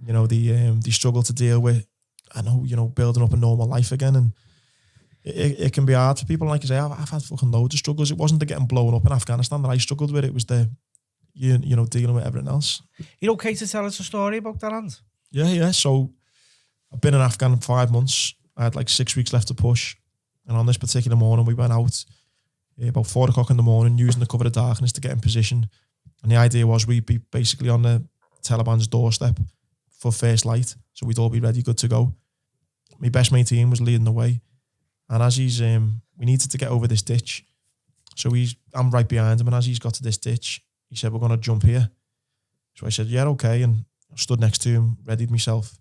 you know they struggle to deal with, I know, you know, building up a normal life again, and it can be hard for people. Like I say, I've had fucking loads of struggles. It wasn't the getting blown up in Afghanistan that I struggled with. It was the you know dealing with everything else. You okay to tell us a story about that, Land? Yeah. So I've been in Afghan 5 months. I had like 6 weeks left to push, and on this particular morning we went out about 4 o'clock in the morning using the cover of darkness to get in position. And the idea was we'd be basically on the Taliban's doorstep for first light, so we'd all be ready, good to go. My best mate Ian was leading the way, and as he's we needed to get over this ditch, so I'm right behind him, and as he's got to this ditch, he said, "We're going to jump here." So I said, "Yeah, okay," and I stood next to him, readied myself.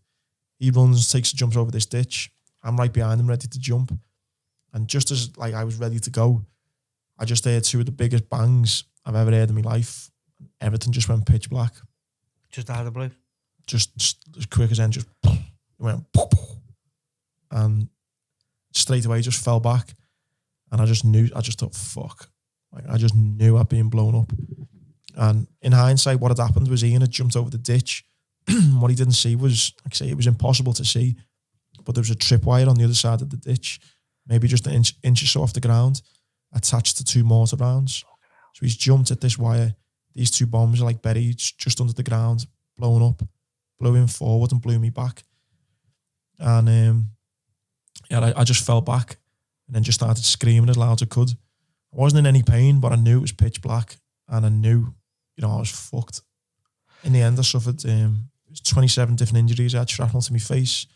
He runs, takes the jumps over this ditch. I'm right behind him, ready to jump, and just as like I was ready to go, I just heard 2 of the biggest bangs I've ever heard in my life. Everything just went pitch black. Just out of the blue. Just as quick as then, just it went, and straight away just fell back. And I just thought, fuck. Like, I just knew I'd been blown up. And in hindsight, what had happened was Ian had jumped over the ditch. What he didn't see was, like I say, it was impossible to see, but there was a tripwire on the other side of the ditch, maybe just an inch or so off the ground, attached to 2 mortar rounds. So he's jumped at this wire. These 2 bombs are like buried just under the ground, blown up, blew him forward and blew me back. And I just fell back and then just started screaming as loud as I could. I wasn't in any pain, but I knew it was pitch black, and I knew, you know, I was fucked. In the end, I suffered 27 different injuries. I had shrapnel to my face,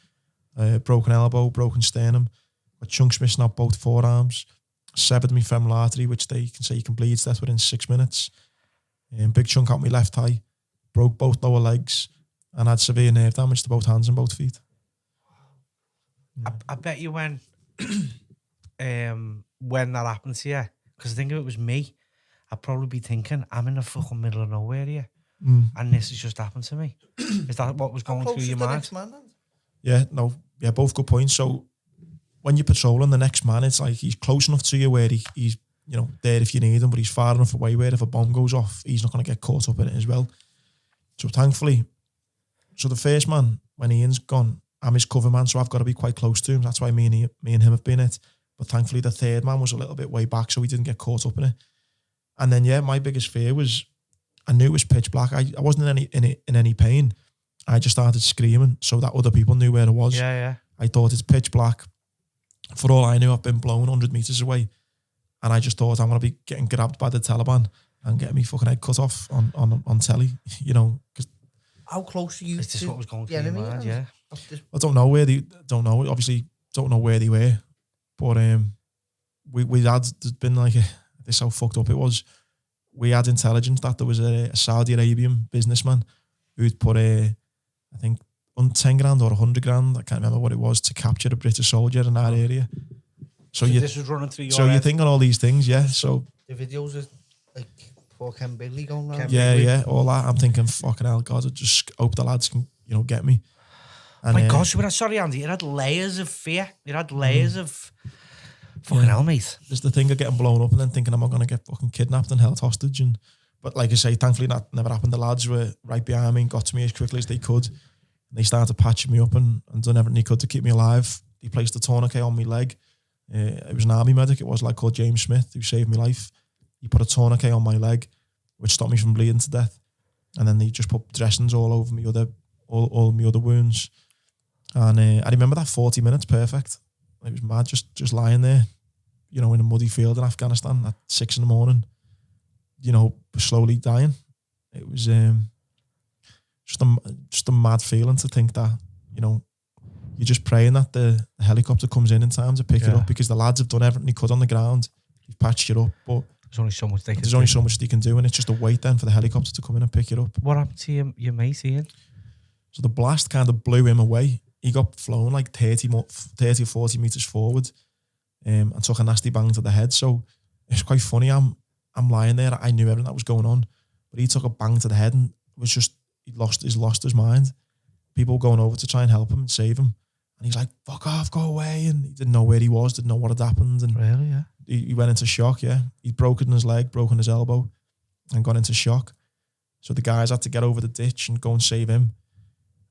broken elbow, broken sternum, my chunks missing out both forearms, severed my femoral artery, which they can say you can bleed to death within 6 minutes. Big chunk out my left thigh, broke both lower legs, and had severe nerve damage to both hands and both feet. I bet you when that happened to you, because I think if it was me, I'd probably be thinking, I'm in the fucking middle of nowhere here, and this has just happened to me. Is that what was going through your mind? Yeah, both good points. So when you're patrolling the next man, it's like he's close enough to you where he's there if you need him, but he's far enough away where if a bomb goes off, he's not going to get caught up in it as well. So thankfully, the first man, when Ian's gone, I'm his cover man, so I've got to be quite close to him. That's why me and him have been it. But thankfully, the third man was a little bit way back, so he didn't get caught up in it. And then, my biggest fear was, I knew it was pitch black. I wasn't in any pain. I just started screaming so that other people knew where it was. Yeah. I thought it's pitch black. For all I knew, I've been blown 100 metres away. And I just thought I'm going to be getting grabbed by the Taliban and getting me fucking head cut off on telly, Cause how close are you Is this to what was going the through your enemy? mind? Yeah. I don't know where obviously don't know where they were. But we had, there's been like this how fucked up it was. We had intelligence that there was a Saudi Arabian businessman who'd put I think on 10 grand or 100 grand, I can't remember what it was, to capture a British soldier in that area. So this was running through your So head. you think on all these things, yeah. So the videos are like poor Ken Bigley going around. yeah, all that. I'm thinking, fucking hell, God, I just hope the lads can, get me. And, My God, sorry, Andy, it had layers of fear. It had layers of fucking hell, mate. There's the thing of getting blown up and then thinking, am I going to get fucking kidnapped and held hostage? But like I say, thankfully that never happened. The lads were right behind me and got to me as quickly as they could. And they started patching me up and done everything they could to keep me alive. They placed a tourniquet on my leg. It was an army medic. It was a lad called James Smith who saved my life. He put a tourniquet on my leg, which stopped me from bleeding to death. And then they just put dressings all over me all my other wounds. And I remember that 40 minutes perfect. It was mad, just lying there, in a muddy field in Afghanistan at 6 a.m, slowly dying. It was just a mad feeling to think that, you're just praying that the helicopter comes in time to pick it up, because the lads have done everything they could on the ground. They've patched it up, but There's only so much they can there's do. only so much they can do, and it's just a wait then for the helicopter to come in and pick it up. What happened to your mate, Ian? So the blast kind of blew him away. He got flown like 30 or 40 metres forward and took a nasty bang to the head. So it's quite funny. I'm lying there. I knew everything that was going on, but he took a bang to the head and was just, he lost his mind. People going over to try and help him and save him. And he's like, fuck off, go away. And he didn't know where he was, didn't know what had happened. And Really, yeah. he went into shock, yeah. He'd broken his leg, broken his elbow, and gone into shock. So the guys had to get over the ditch and go and save him.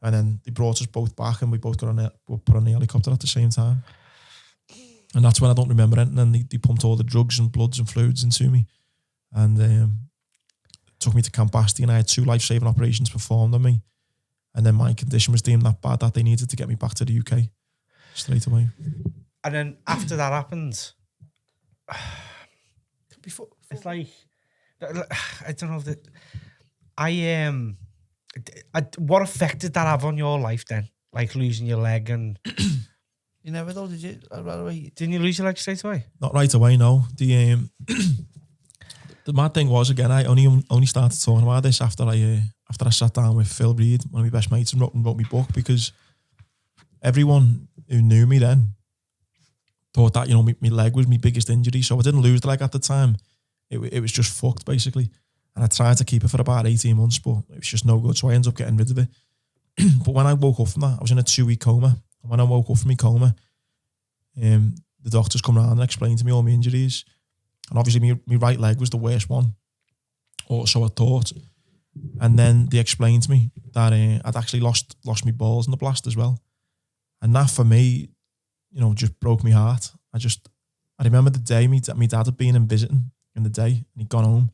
And then they brought us both back and we both got put on the helicopter at the same time. And that's when I don't remember anything. And they pumped all the drugs and bloods and fluids into me. And took me to Camp Basti, and I had 2 life-saving operations performed on me. And then my condition was deemed that bad that they needed to get me back to the UK straight away. And then after that happened, Before it's like, I don't know if what effect did that have on your life then? Like losing your leg, and you never though, did you? Right away. didn't you lose your leg straight away? Not right away, no. The mad thing was, again, I only started talking about this after I sat down with Phil Reid, one of my best mates, and wrote my book, because everyone who knew me then thought that, my leg was my biggest injury. So I didn't lose the leg at the time. It was just fucked, basically. And I tried to keep it for about 18 months, but it was just no good. So I ended up getting rid of it. But when I woke up from that, I was in a 2-week coma. And when I woke up from my coma, the doctors come around and explained to me all my injuries. And obviously my right leg was the worst one, or so I thought. And then they explained to me that I'd actually lost my balls in the blast as well. And that for me, just broke my heart. I remember the day my dad had been in visiting in the day, and he'd gone home.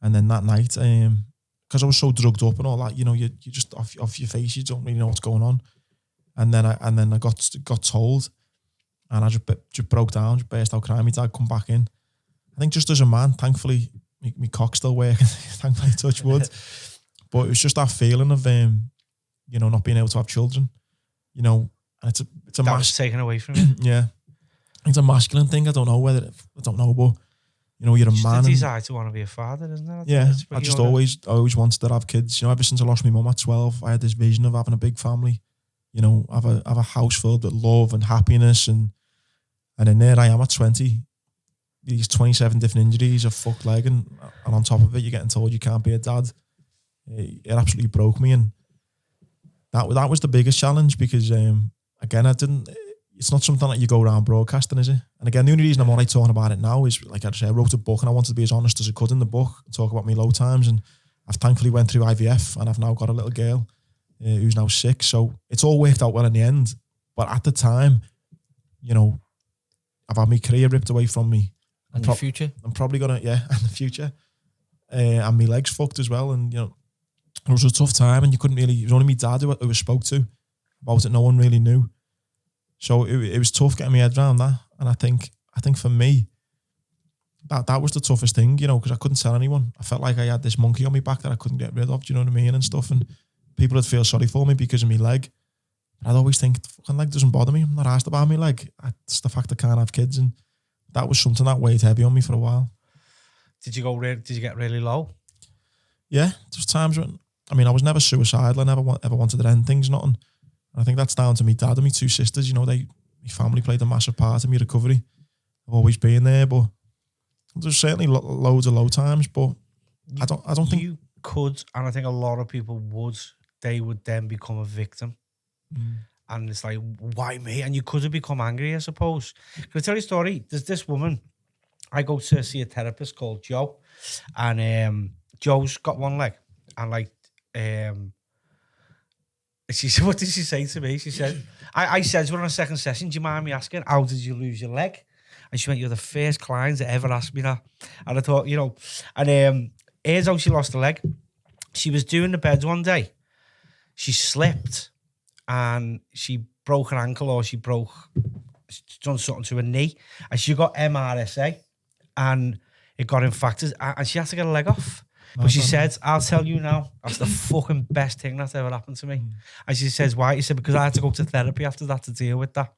And then that night, because I was so drugged up and all that, you're just off your face. You don't really know what's going on. And then I got told, and I just broke down, just burst out crying. My dad come back in. I think just as a man, thankfully, my cock's still working. Thankfully, touch wood. But it was just that feeling of, not being able to have children. And it's a That was taken away from you. yeah, it's a masculine thing. I don't know, but you're a Just man. the desire to want to be a father, isn't it? Yeah, I just always wanted to have kids. Ever since I lost my mum at 12, I had this vision of having a big family. Have a house filled with love and happiness, and then there I am at 20. These 27 different injuries, a fucked leg, and on top of it, you're getting told you can't be a dad. It absolutely broke me, and that was the biggest challenge, because again, I didn't. it's not something that you go around broadcasting, is it? And again, the only reason I'm only talking about it now is, like I said, I wrote a book and I wanted to be as honest as I could in the book and talk about my low times. And I've thankfully went through IVF and I've now got a little girl who's now 6. So it's all worked out well in the end. But at the time, you know, I've had my career ripped away from me. And the future? I'm probably going to, in the future. And my legs fucked as well. And, you know, it was a tough time and you couldn't really, it was only my dad who I spoke to about it. No one really knew. So it was tough getting my head around that. And I think for me, that was the toughest thing, you know, because I couldn't tell anyone. I felt like I had this monkey on my back that I couldn't get rid of, do you know what I mean, and stuff. And people would feel sorry for me because of my leg. But I'd always think, the fucking leg doesn't bother me. I'm not asked about my leg. It's the fact I can't have kids. And that was something that weighed heavy on me for a while. Did you get really low? Yeah, there's times when, I mean, I was never suicidal. I never ever wanted to end things, nothing. I think that's down to me dad and my 2 sisters. You know, my family played a massive part in my recovery. I've always been there, but there's certainly loads of low times. But I don't think you could, and I think a lot of people would. They would then become a victim, and it's like, why me? And you could have become angry, I suppose. Can I tell you a story? There's this woman. I go to see a therapist called Joe, and Joe's got one leg, and she said, what did she say to me? She said, I said to her on a second session, do you mind me asking, how did you lose your leg? And she went, you're the first client that ever asked me that. And I thought, you know, and here's how she lost the leg. She was doing the beds one day. She slipped and she broke her ankle, or she's done something to her knee. And she got MRSA and it got infected and she had to get a leg off. But she said, I'll tell you now, that's the fucking best thing that's ever happened to me. And she says, why? She said, because I had to go to therapy after that to deal with that.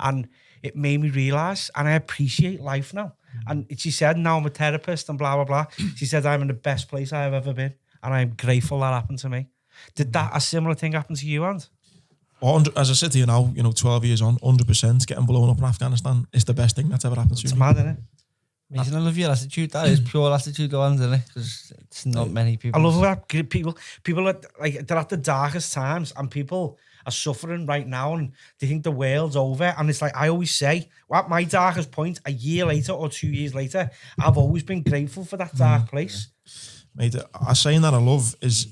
And it made me realise, and I appreciate life now. And she said, now I'm a therapist and blah, blah, blah. She said, I'm in the best place I've ever been. And I'm grateful that happened to me. Did that a similar thing happen to you, and? As I said to you now, you know, 12 years on, 100% getting blown up in Afghanistan is the best thing that's ever happened to me. It's mad, isn't it? Amazing. I love your attitude. That is pure attitude, isn't it? Because it's not many people. I love that people are like, they're at the darkest times, and people are suffering right now, and they think the world's over. And it's like, I always say, at my darkest point, a year later or 2 years later, I've always been grateful for that dark place. Mate, a saying that I love is,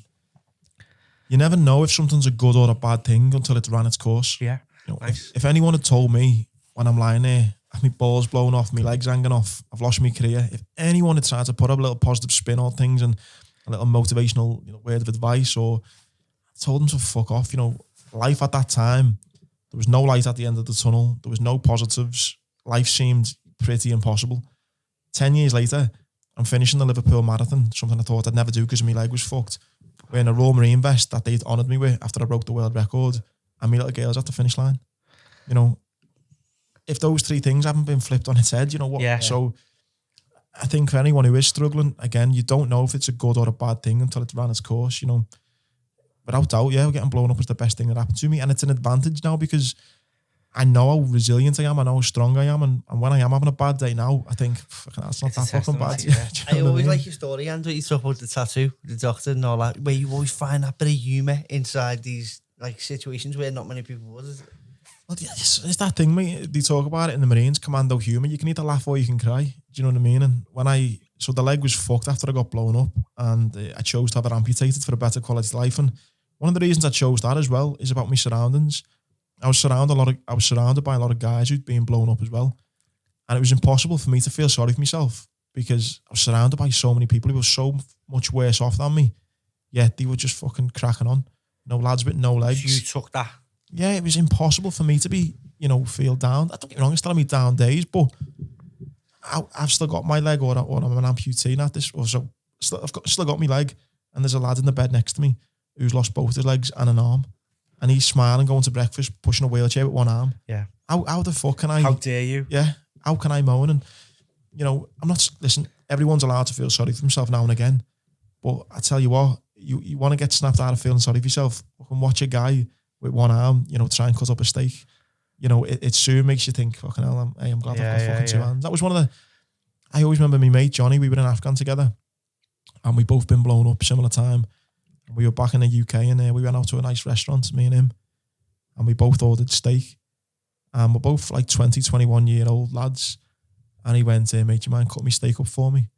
you never know if something's a good or a bad thing until it's ran its course. Yeah, you know, nice. If anyone had told me when I'm lying there, I have my balls blown off, my legs hanging off, I've lost my career, if anyone had tried to put up a little positive spin on things and a little motivational, you know, word of advice, or told them to fuck off, you know, life at that time, there was no light at the end of the tunnel, there was no positives, life seemed pretty impossible. 10 years later, I'm finishing the Liverpool Marathon, something I thought I'd never do because my leg was fucked. Wearing a Royal Marine vest that they'd honoured me with after I broke the world record, and my little girl's at the finish line. You know, if those 3 things haven't been flipped on its head, you know what? Yeah. So I think for anyone who is struggling, again, you don't know if it's a good or a bad thing until it's ran its course, you know. Without doubt, yeah, getting blown up was the best thing that happened to me. And it's an advantage now because I know how resilient I am, I know how strong I am, and when I am having a bad day now, I think, that's not that fucking bad. Yeah. I always like your story, Andrew. You talk about the tattoo, the doctor and all that, where you always find that bit of humour inside these like situations where not many people would. Well, yeah, it's that thing, mate. They talk about it in the Marines, commando humour. You can either laugh or you can cry. Do you know what I mean? And so the leg was fucked after I got blown up, and I chose to have it amputated for a better quality of life. And one of the reasons I chose that as well is about my surroundings. I was surrounded by a lot of guys who'd been blown up as well. And it was impossible for me to feel sorry for myself because I was surrounded by so many people who were so much worse off than me. Yet they were just fucking cracking on. You know, lads with no legs. You took that. Yeah, it was impossible for me to be, you know, feel down. Don't get me wrong, I'm still on my down days, but I've still got my leg, or I'm an amputee at this, or so I've still got my leg, and there's a lad in the bed next to me who's lost both his legs and an arm, and he's smiling, going to breakfast, pushing a wheelchair with one arm. Yeah. How the fuck can I? How dare you? Yeah. How can I moan? And, you know, listen, everyone's allowed to feel sorry for themselves now and again, but I tell you what, you want to get snapped out of feeling sorry for yourself, fucking watch a guy with one arm, you know, try and cut up a steak. You know, it soon makes you think, fucking hell, I'm glad I've got fucking 2 hands. That was one of the, I always remember my mate Johnny, we were in Afghan together, and we both been blown up similar time. And we were back in the UK, and we went out to a nice restaurant, me and him, and we both ordered steak. And we're both like 20, 21-year-old lads. And he went, mate, you mind cut me steak up for me?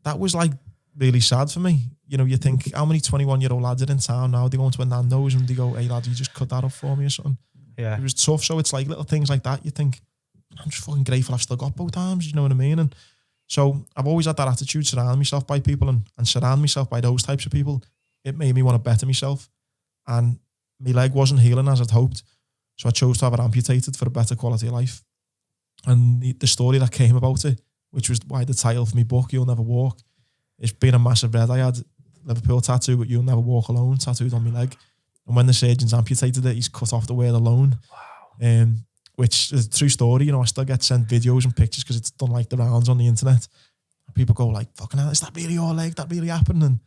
That was like really sad for me. You know, you think, how many 21-year-old lads are in town now? They go into a Nando's and they go, hey, lad, you just cut that up for me or something. Yeah. It was tough. So it's like little things like that. You think, I'm just fucking grateful I've still got both arms, you know what I mean? And so I've always had that attitude, surround myself by people and surround myself by those types of people. It made me want to better myself. And my leg wasn't healing as I'd hoped. So I chose to have it amputated for a better quality of life. And the story that came about it, which was why the title for my book, You'll Never Walk, it's been a massive red. I had Liverpool tattoo, but You'll Never Walk Alone tattooed on my leg. And when the surgeons amputated it, he's cut off the word alone. Wow. Which is a true story. You know, I still get sent videos and pictures because it's done like the rounds on the internet. And people go like, fucking hell, is that really your leg? That really happened? And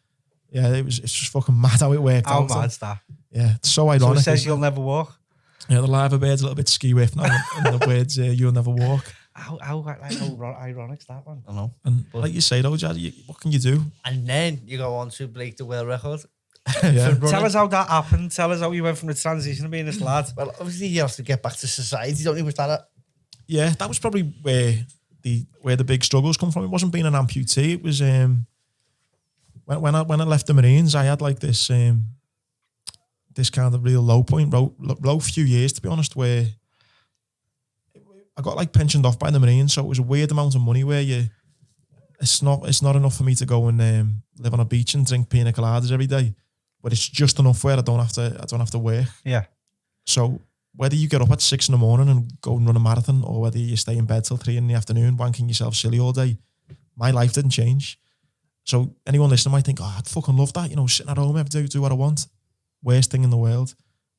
yeah, it's just fucking mad how it worked out. How mad's that? Yeah, it's so ironic. So it says you'll never walk? Yeah, the live bird's a little bit ski-whiff now, and the words, you'll never walk. How ironic's that one? I know. And like you say though, Jad, what can you do? And then you go on to break the world record. Yeah. Tell us how that happened. Tell us how you went from the transition to being this lad. Well, obviously you have to get back to society, don't you? Was that Yeah, that was probably where the big struggles come from. It wasn't being an amputee. It was when I left the Marines, I had like this this kind of real low point, low few years to be honest, where I got like pensioned off by the Marines, so it was a weird amount of money where it's not enough for me to go and live on a beach and drink pina coladas every day, but it's just enough where I don't have to work. Yeah. So whether you get up at 6 a.m. and go and run a marathon, or whether you stay in bed till 3 p.m, wanking yourself silly all day, my life didn't change. So anyone listening might think, oh, I'd fucking love that, you know, sitting at home every day, do what I want. Worst thing in the world.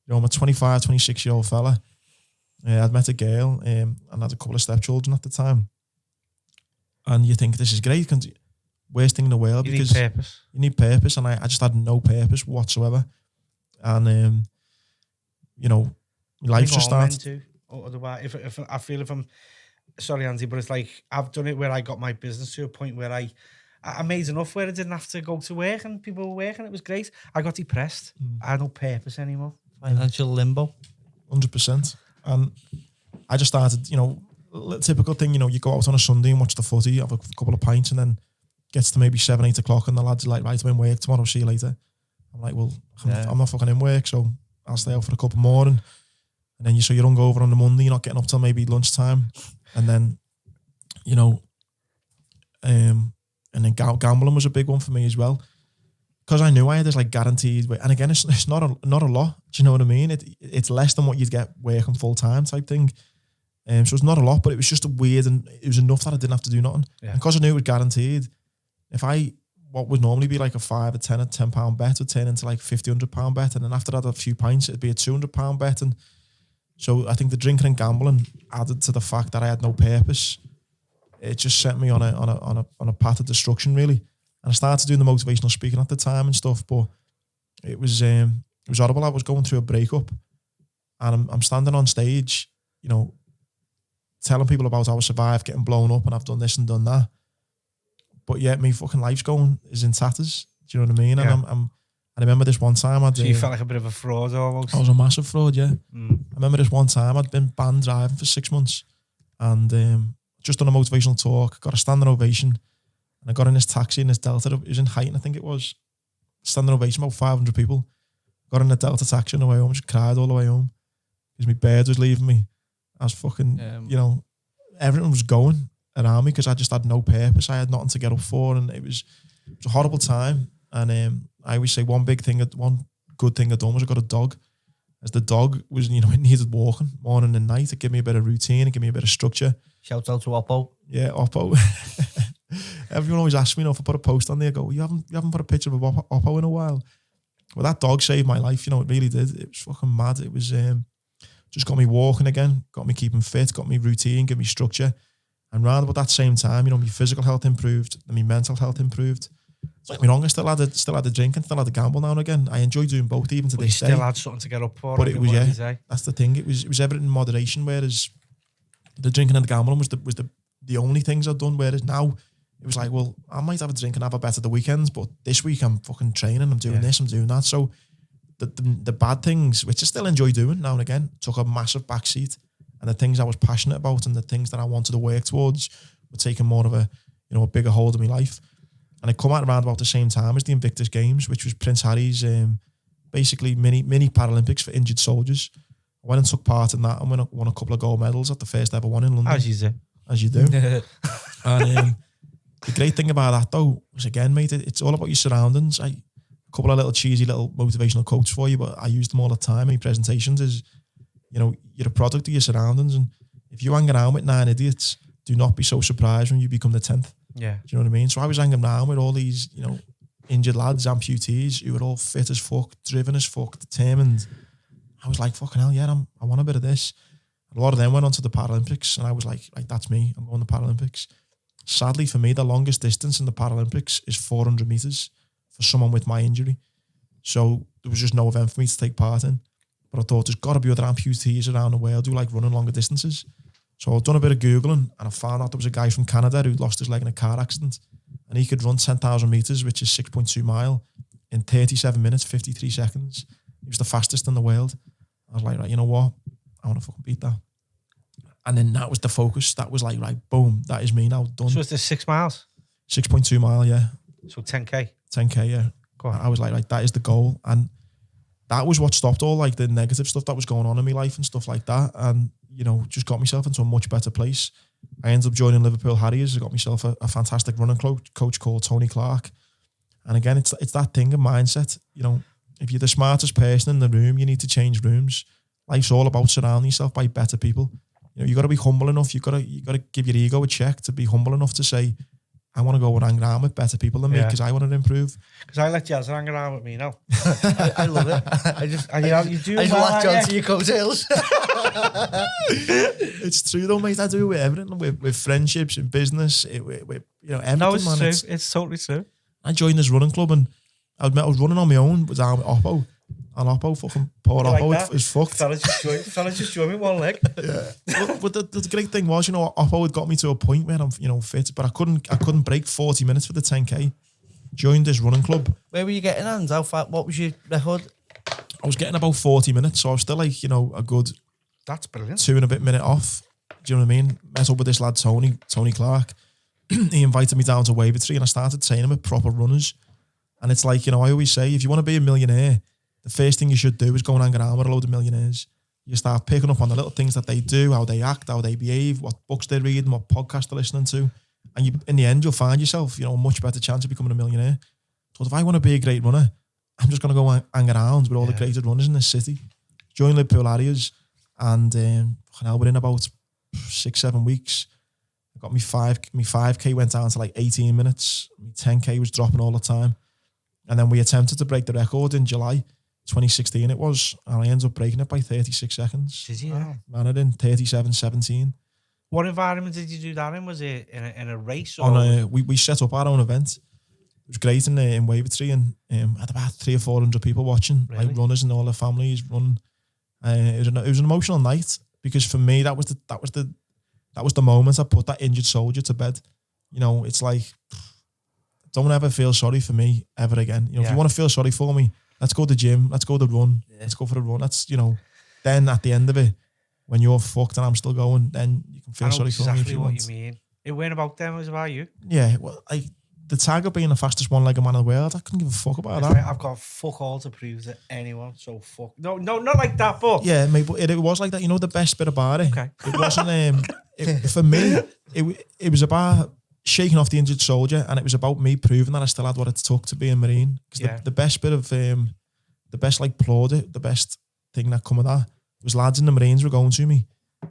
You know, I'm a 25, 26-year-old fella. I'd met a girl and had a couple of stepchildren at the time. And you think, this is great. Worst thing in the world. You because need purpose. You need purpose. And I just had no purpose whatsoever. And, you know, life just started. Otherwise, if I feel if I'm, sorry, Andy, but it's like, I've done it where I got my business to a point where I made enough where I didn't have to go to work and people were working. It was great. I got depressed. I had no purpose anymore. financial limbo? 100%. And I just started, you know, typical thing, you know, you go out on a Sunday and watch the footy, have a couple of pints, and then gets to maybe 7, 8 o'clock and the lads are like, right, I'm in work tomorrow, see you later. I'm like, well, I'm not fucking in work, so I'll stay out for a couple more. And then so you're hungover on the Monday, you're not getting up till maybe lunchtime. And then, you know, and then gambling was a big one for me as well. Because I knew I had this like guaranteed, and again, it's not a lot. Do you know what I mean? It's less than what you'd get working full time type thing. So it's not a lot, but it was just a weird, and it was enough that I didn't have to do nothing. Yeah. And because I knew it was guaranteed, what would normally be like a £5, a £10, a £10 bet would turn into like £50, £100 bet, and then after that, a few pints, it'd be a £200 bet. And so I think the drinking and gambling added to the fact that I had no purpose. It just set me on a path of destruction, really. And I started doing the motivational speaking at the time and stuff, but it was horrible. I was going through a breakup, and I'm standing on stage, you know, telling people about how I survived getting blown up and I've done this and done that. But yet, me fucking life's is in tatters. Do you know what I mean? Yeah. And I remember this one time So you felt like a bit of a fraud almost? I was a massive fraud, yeah. I remember this one time I'd been banned driving for 6 months, and just done a motivational talk, got a standing ovation. And I got in this taxi in this Delta. It was in Huyton, I think it was. Standing ovation, about 500 people. Got in the Delta taxi on the way home, just cried all the way home. Because my bird was leaving me. I was fucking, you know, everything was going around me because I just had no purpose. I had nothing to get up for, and it was a horrible time. And I always say one good thing I'd done was I got a dog. As the dog was, you know, it needed walking morning and night. It gave me a bit of routine, it gave me a bit of structure. Shout out to Oppo. Yeah, Oppo. Everyone always asks me, you know, if I put a post on there, I go, you haven't put a picture of Oppo in a while. Well, that dog saved my life, you know, it really did. It was fucking mad. It was just got me walking again, got me keeping fit, got me routine, gave me structure. And round about that same time, you know, my physical health improved and my mental health improved. Don't get me wrong, I still had a drink and still had a gamble now and again. I enjoy doing both even to this day. Still had something to get up for. But it was, that's the thing. It was everything in moderation, whereas the drinking and the gambling was the only things I'd done, whereas now it was like, well, I might have a drink and have a bet at the weekends, but this week I'm fucking training, I'm doing this, I'm doing that. So the bad things, which I still enjoy doing now and again, took a massive backseat. And and the things I was passionate about and the things that I wanted to work towards were taking more of a, a bigger hold of my life. And it come out around about the same time as the Invictus Games, which was Prince Harry's basically mini Paralympics for injured soldiers. I went and took part in that and won a couple of gold medals at the first ever one in London. As you do. And the great thing about that though was, again, mate, it's all about your surroundings. A couple of little cheesy little motivational quotes for you, but I use them all the time in presentations. Is, you're a product of your surroundings, and if you hang around with 9 idiots, do not be so surprised when you become the 10th. Yeah. Do you know what I mean? So I was hanging around with all these, injured lads, amputees, who were all fit as fuck, driven as fuck, determined. I was like, fucking hell, yeah, I want a bit of this. And a lot of them went on to the Paralympics, and I was like, that's me, I'm going to the Paralympics. Sadly for me, the longest distance in the Paralympics is 400 metres for someone with my injury. So there was just no event for me to take part in. But I thought there's got to be other amputees around the world who like running longer distances. So I've done a bit of Googling, and I found out there was a guy from Canada who lost his leg in a car accident, and he could run 10,000 metres, which is 6.2 mile, in 37 minutes, 53 seconds. He was the fastest in the world. I was like, right, you know what? I want to fucking beat that. And then that was the focus. That was like, right, boom, that is me now, done. So it's the 6 miles? 6.2 mile, yeah. So 10K? 10K, yeah. Go on. I was like, right, that is the goal. And that was what stopped all like the negative stuff that was going on in my life and stuff like that. And, just got myself into a much better place. I ended up joining Liverpool Harriers. I got myself a fantastic running coach called Tony Clark. And again, it's that thing of mindset. If you're the smartest person in the room, you need to change rooms. Life's all about surrounding yourself by better people. You got to be humble enough. You got to give your ego a check to be humble enough to say, I want to go and hang around with better people than me because I want to improve. Because I let Jazz hang around with me now. I love it. You do. I just latch on to your coattails. It's true though, mate. I do with everything, with friendships and business, with everything. No, it's man. true. It's totally true. I joined this running club and I was running on my own down with Oppo. And Oppo, fucking poor Oppo, like is fucked. Fella just joined me one leg. Yeah. But the great thing was, Oppo had got me to a point where I'm, fit, but I couldn't break 40 minutes for the 10K. Joined this running club. Where were you getting hands? How far? What was your record? I was getting about 40 minutes, so I was still like, a good. That's brilliant. 2 and a bit minute off. Do you know what I mean? Met up with this lad Tony Clark. He invited me down to Wavertree, and I started training with proper runners. And it's like, I always say, if you want to be a millionaire, the first thing you should do is go and hang around with a load of millionaires. You start picking up on the little things that they do, how they act, how they behave, what books they're reading, what podcasts they're listening to. And in the end, you'll find yourself, a much better chance of becoming a millionaire. So if I want to be a great runner, I'm just going to go and hang around with all the greatest runners in this city. Join Liverpool Harriers, and within about 6-7 weeks, I got my 5K went down to like 18 minutes. My 10K was dropping all the time. And then we attempted to break the record in July 2016 it was, and I ended up breaking it by 36 seconds. Did you? Ran it in 37:17. What environment did you do that in? Was it in a race? Or? We set up our own event. It was great in Wavertree, and had about 300 or 400 people watching, really? like runners and all their families running. It was an emotional night, because for me that was the moment I put that injured soldier to bed. It's like, don't ever feel sorry for me ever again. If you want to feel sorry for me, let's go to the gym, let's go to the run, let's go for a run. That's, then at the end of it, when you're fucked and I'm still going, then you can feel sorry for me if you want. Exactly what you mean. It weren't about them, it was about you. Yeah, well, the tag of being the fastest one-legged man in the world, I couldn't give a fuck about that. I've got fuck all to prove to anyone, so fuck. No, not like that, but... Yeah, mate, but it was like that. The best bit about it? Okay. It wasn't... for me, it was about shaking off the injured soldier, and it was about me proving that I still had what it took to be a Marine. Because the best bit of... the best, plaudit, the best thing that come of that was lads in the Marines were going to me,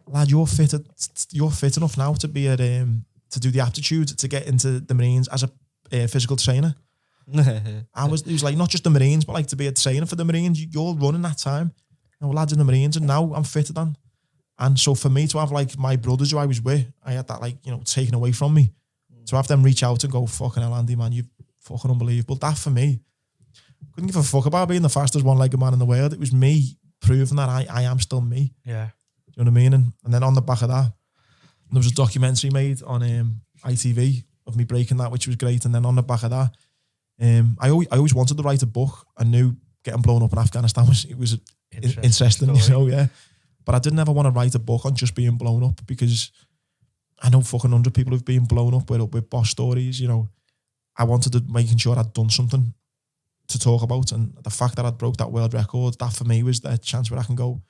lad, you're fit enough now to be to do the aptitude to get into the Marines as a physical trainer. It was like not just the Marines, but like to be a trainer for the Marines. You're running that time. Lads in the Marines, and now I'm fitter than. And so for me to have like my brothers who I was with, I had that taken away from me. To have them reach out and go, fucking hell, Andy, man, you're fucking unbelievable. That for me, couldn't give a fuck about being the fastest one-legged man in the world. It was me proving that I am still me. Yeah. Do you know what I mean? And then on the back of that, there was a documentary made on ITV of me breaking that, which was great. And then on the back of that, I always wanted to write a book. I knew getting blown up in Afghanistan was interesting, yeah. But I didn't ever want to write a book on just being blown up, because I know fucking 100 people who've been blown up with boss stories, you know. I wanted to making sure I'd done something to talk about, and the fact that I'd broke that world record, that for me was the chance where I can go,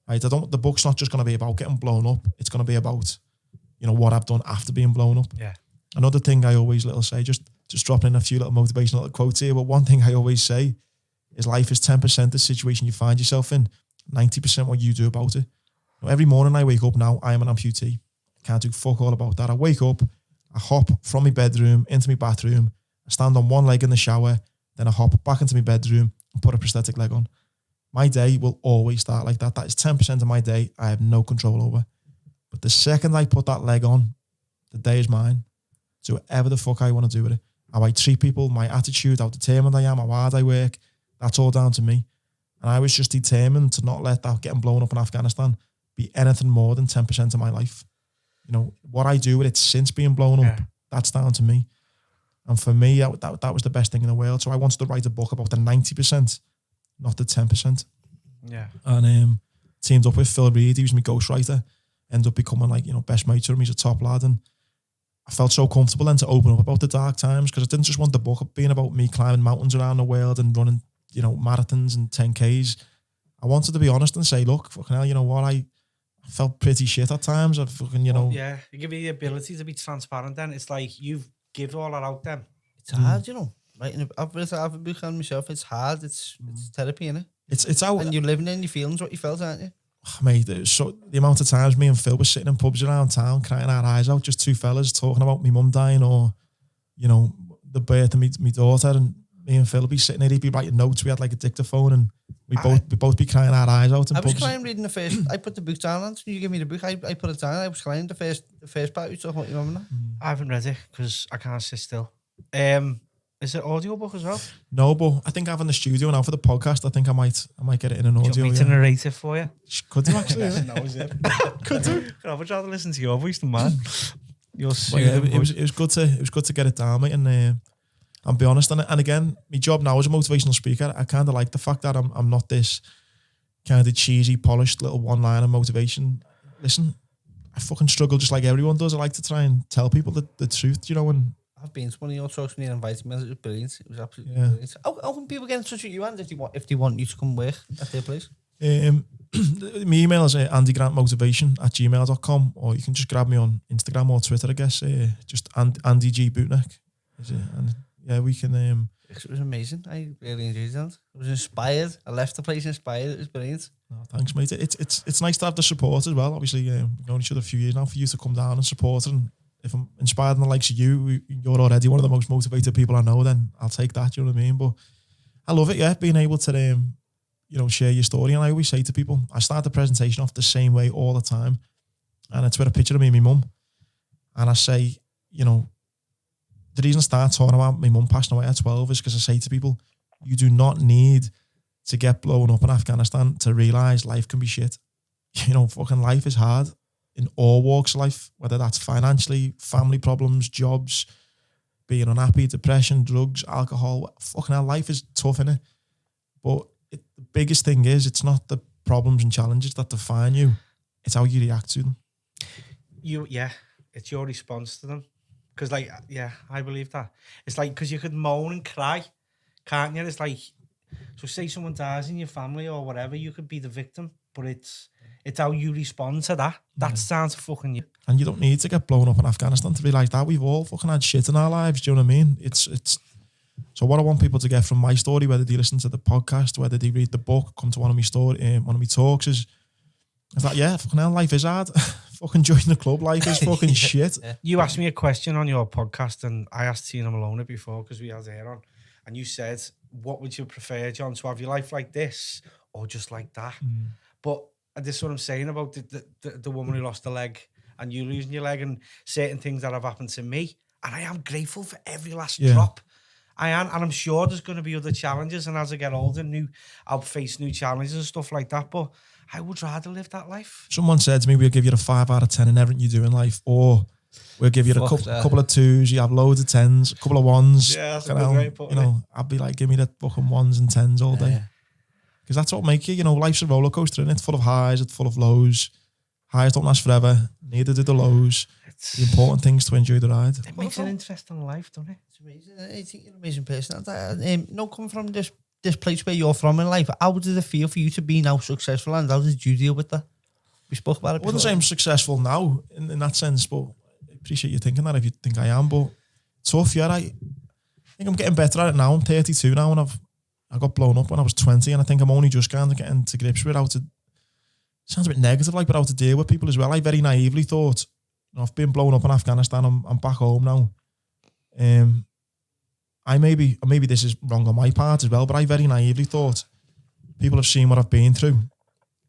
right, the book's not just going to be about getting blown up, it's going to be about, you know, what I've done after being blown up. Yeah. Another thing I always say, just dropping in a few little motivational little quotes here, but one thing I always say is life is 10% the situation you find yourself in, 90% what you do about it. You know, every morning I wake up now, I am an amputee. Can't do fuck all about that. I wake up, I hop from my bedroom into my bathroom, I stand on one leg in the shower, then I hop back into my bedroom and put a prosthetic leg on. My day will always start like that. That is 10% of my day I have no control over. But the second I put that leg on, the day is mine. So whatever the fuck I want to do with it. How I treat people, my attitude, how determined I am, how hard I work, that's all down to me. And I was just determined to not let that getting blown up in Afghanistan be anything more than 10% of my life. You know, what I do with it since being blown up, that's down to me. And for me, that was the best thing in the world. So I wanted to write a book about the 90%, not the 10%. Yeah. And teamed up with Phil Reed, he was my ghostwriter, ended up becoming like, you know, best mate to him. He's a top lad. And I felt so comfortable then to open up about the dark times, because I didn't just want the book being about me climbing mountains around the world and running, you know, marathons and 10Ks. I wanted to be honest and say, look, fucking hell, you know what, I felt pretty shit at times. I fucking, you know. Well, yeah, you give you the ability to be transparent then. It's like you've give all that out then. It's hard, you know. Right, I've a book on myself. It's hard. It's therapy, innit? It's out. And you're living in your feelings, what you felt, aren't you? Oh, mate, so the amount of times me and Phil were sitting in pubs around town crying our eyes out, just two fellas talking about my mum dying, or, you know, the birth of my daughter, and me and Phil would be sitting there, he'd be writing notes. We had like a dictaphone, and we both be crying our eyes out in I was pubs. crying reading the first. I put the book down, and you give me the book. I put it down. I was crying the first part. You talking about your mum? I haven't read it because I can't sit still. Is it audiobook as well? No, but I think I have in the studio now for the podcast. I think I might get it in an audio. Do you want me to narrate it for you? Could do actually. No, is it? Could do. I would rather listen to your voice than mine. Your it was good to get it down, mate, and I'll be honest. And again, my job now as a motivational speaker, I kind of like the fact that I'm not this kind of cheesy, polished little one-liner motivation. Listen, I fucking struggle just like everyone does. I like to try and tell people the truth, you know. And I've been to one of your talks when you invited me. It was brilliant. It was absolutely brilliant. How can people get in touch with you, and if they want you to come work at their place? My email is andygrantmotivation@gmail.com, or you can just grab me on Instagram or Twitter, I guess. Just Andy G Bootneck. And yeah, we can. It was amazing. I really enjoyed that. I was inspired. I left the place inspired. It was brilliant. Oh, thanks, mate. It's nice to have the support as well. Obviously, we've known each other a few years now. For you to come down and support, and if I'm inspired and the likes of you, you're already one of the most motivated people I know, then I'll take that, you know what I mean? But I love it, yeah, being able to, you know, share your story. And I always say to people, I start the presentation off the same way all the time. And it's with a picture of me and my mum. And I say, you know, the reason I start talking about my mum passing away at 12 is because I say to people, you do not need to get blown up in Afghanistan to realise life can be shit. You know, fucking life is hard. In all walks of life, whether that's financially, family problems, jobs, being unhappy, depression, drugs, alcohol, fucking hell, life is tough, innit? But the biggest thing is, it's not the problems and challenges that define you, it's how you react to them. It's your response to them. Because, like, yeah, I believe that. It's like, because you could moan and cry, can't you? It's like, so say someone dies in your family or whatever, you could be the victim, but it's how you respond to that. That's down to fucking you. And you don't need to get blown up in Afghanistan to realise that. We've all fucking had shit in our lives, do you know what I mean? It's so what I want people to get from my story, whether they listen to the podcast, whether they read the book, come to one of my talks, is that, yeah, fucking hell, life is hard. Fucking join the club, life is fucking shit. Yeah. You asked me a question on your podcast, and I asked Tina Malone it before because we had her on, and you said, what would you prefer, John, to have your life like this or just like that? But this is what I'm saying about the woman who lost a leg and you losing your leg and certain things that have happened to me. And I am grateful for every last drop. I am. And I'm sure there's going to be other challenges. And as I get older, I'll face new challenges and stuff like that. But I would rather live that life. Someone said to me, we'll give you a 5 out of 10 in everything you do in life. Or we'll give you a couple of 2s, you have loads of 10s, a couple of 1s. Yeah, that's a good way of putting it. I'd be like, give me the fucking 1s and 10s all day. because that's what make you. You know, life's a roller coaster, and it's full of highs, it's full of lows. Highs don't last forever. Neither do the lows. The important things to enjoy the ride. It makes an interesting life, doesn't it? It's amazing. I think you're an amazing person. Coming from this place where you're from in life, how did it feel for you to be now successful, and how did you deal with that? We spoke about it before. I wouldn't say I'm successful now in that sense, but I appreciate you thinking that if you think I am. But tough, yeah. I think I'm getting better at it now. I'm 32 now, and I got blown up when I was 20, and I think I'm only just kind of getting to grips with how to. Sounds a bit negative, like, but how to deal with people as well. I very naively thought, you know, I've been blown up in Afghanistan. I'm back home now. Maybe this is wrong on my part as well, but I very naively thought people have seen what I've been through.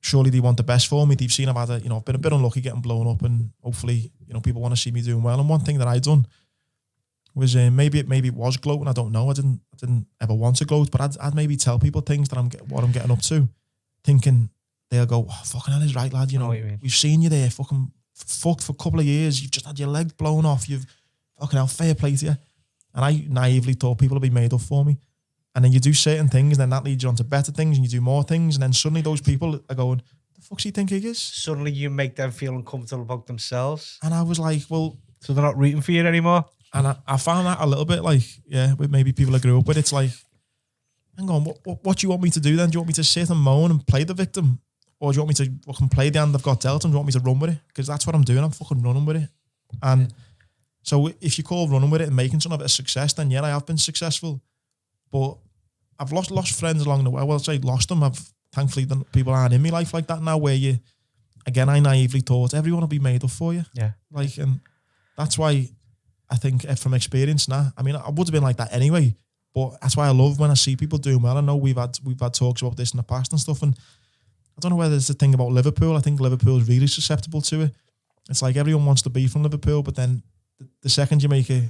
Surely they want the best for me. They've seen I've been a bit unlucky getting blown up, and hopefully, you know, people want to see me doing well. And one thing that I done was maybe it was gloating. I don't know. I didn't ever want to gloat, but I'd maybe tell people things that what I'm getting up to, thinking they'll go, oh, fucking hell, is right, lad. You know, we've seen you there, fucking fucked for a couple of years. You've just had your leg blown off. You've fucking hell, fair play to you. And I naively thought people would be made up for me. And then you do certain things, and then that leads you on to better things, and you do more things, and then suddenly those people are going, the fuck do you think he is? Suddenly you make them feel uncomfortable about themselves. And I was like, well... So they're not rooting for you anymore? And I found that a little bit like, yeah, with maybe people I grew up with, it's like, hang on, what do you want me to do then? Do you want me to sit and moan and play the victim? Or do you want me to fucking play the hand I've got dealt, and do you want me to run with it? Because that's what I'm doing. I'm fucking running with it. And so if you call running with it and making something of it a success, then yeah, I have been successful. But I've lost friends along the way. Well, I'd say lost them. Thankfully, people aren't in my life like that now, where I naively thought everyone will be made up for you. Yeah. Like, and that's why I think from experience now, I mean, I would have been like that anyway, but that's why I love when I see people doing well. I know we've had talks about this in the past and stuff, and I don't know whether it's the thing about Liverpool. I think Liverpool is really susceptible to it. It's like everyone wants to be from Liverpool, but then the second you make it,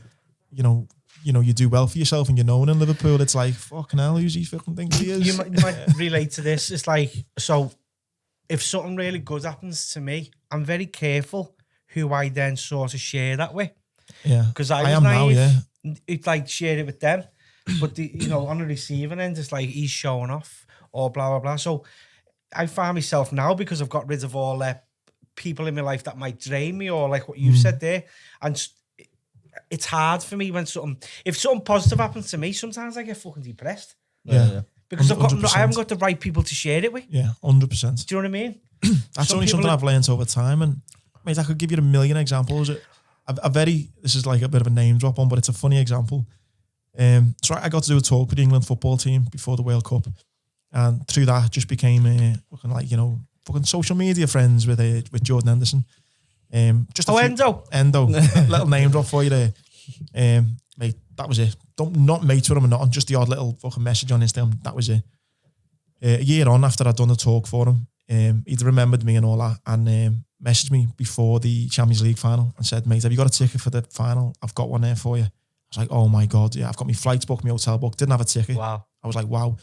you do well for yourself and you're known in Liverpool, it's like, fucking hell, who's he fucking thinks he is? You might relate to this. It's like, so if something really good happens to me, I'm very careful who I then sort of share that with. Yeah. Because I was am naive. now, yeah. It's like share it with them. But on the receiving end, it's like he's showing off or blah, blah, blah. So I find myself now, because I've got rid of all people in my life that might drain me, or like what you've said there. And it's hard for me when if something positive happens to me, sometimes I get fucking depressed. Yeah. Because 100%. I haven't got the right people to share it with. Yeah, 100%. Do you know what I mean? That's only something I've learned over time. And mate, I could give you a million examples. This is like a bit of a name drop on, but it's a funny example. So I got to do a talk with the England football team before the World Cup. And through that, just became fucking social media friends with Jordan Henderson. Endo. Little name drop for you there. Mate, that was it. Not mates with him or not, just the odd little fucking message on Instagram. That was it. A year on, after I'd done the talk for him, he'd remembered me and all that, and messaged me before the Champions League final and said, mate, have you got a ticket for the final? I've got one there for you. I was like, oh my God, yeah, I've got my flights booked, my hotel booked, didn't have a ticket. Wow. I was like, wow.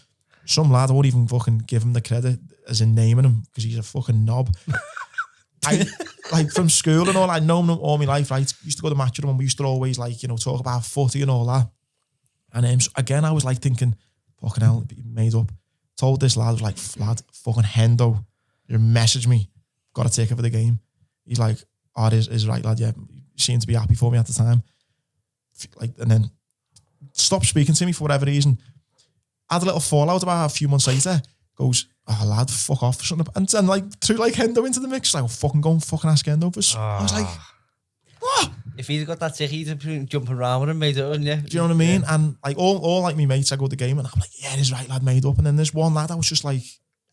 Some lad, I won't even fucking give him the credit as in naming him, because he's a fucking knob. Like from school and all, I'd known him all my life, right? Used to go to match with him, and we used to always talk about footy and all that. And so again, I was like thinking, fucking hell, made up. Told this lad, I was like, lad, fucking Hendo, you messaged me, got a ticket for the game. He's like, oh, it is right, lad, yeah. He seemed to be happy for me at the time. And then stopped speaking to me for whatever reason. Had a little fallout about a few months later. Goes, oh lad, fuck off. And then threw Hendo into the mix. Like, fucking go and fucking ask Hendo for I was like, what? If he'd got that ticket, he'd have jumping around with him, made it, wouldn't you? Do you know what I mean? Yeah. And all my mates, I go to the game and I'm like, yeah, it is right, lad, made up. And then there's one lad, I was just like,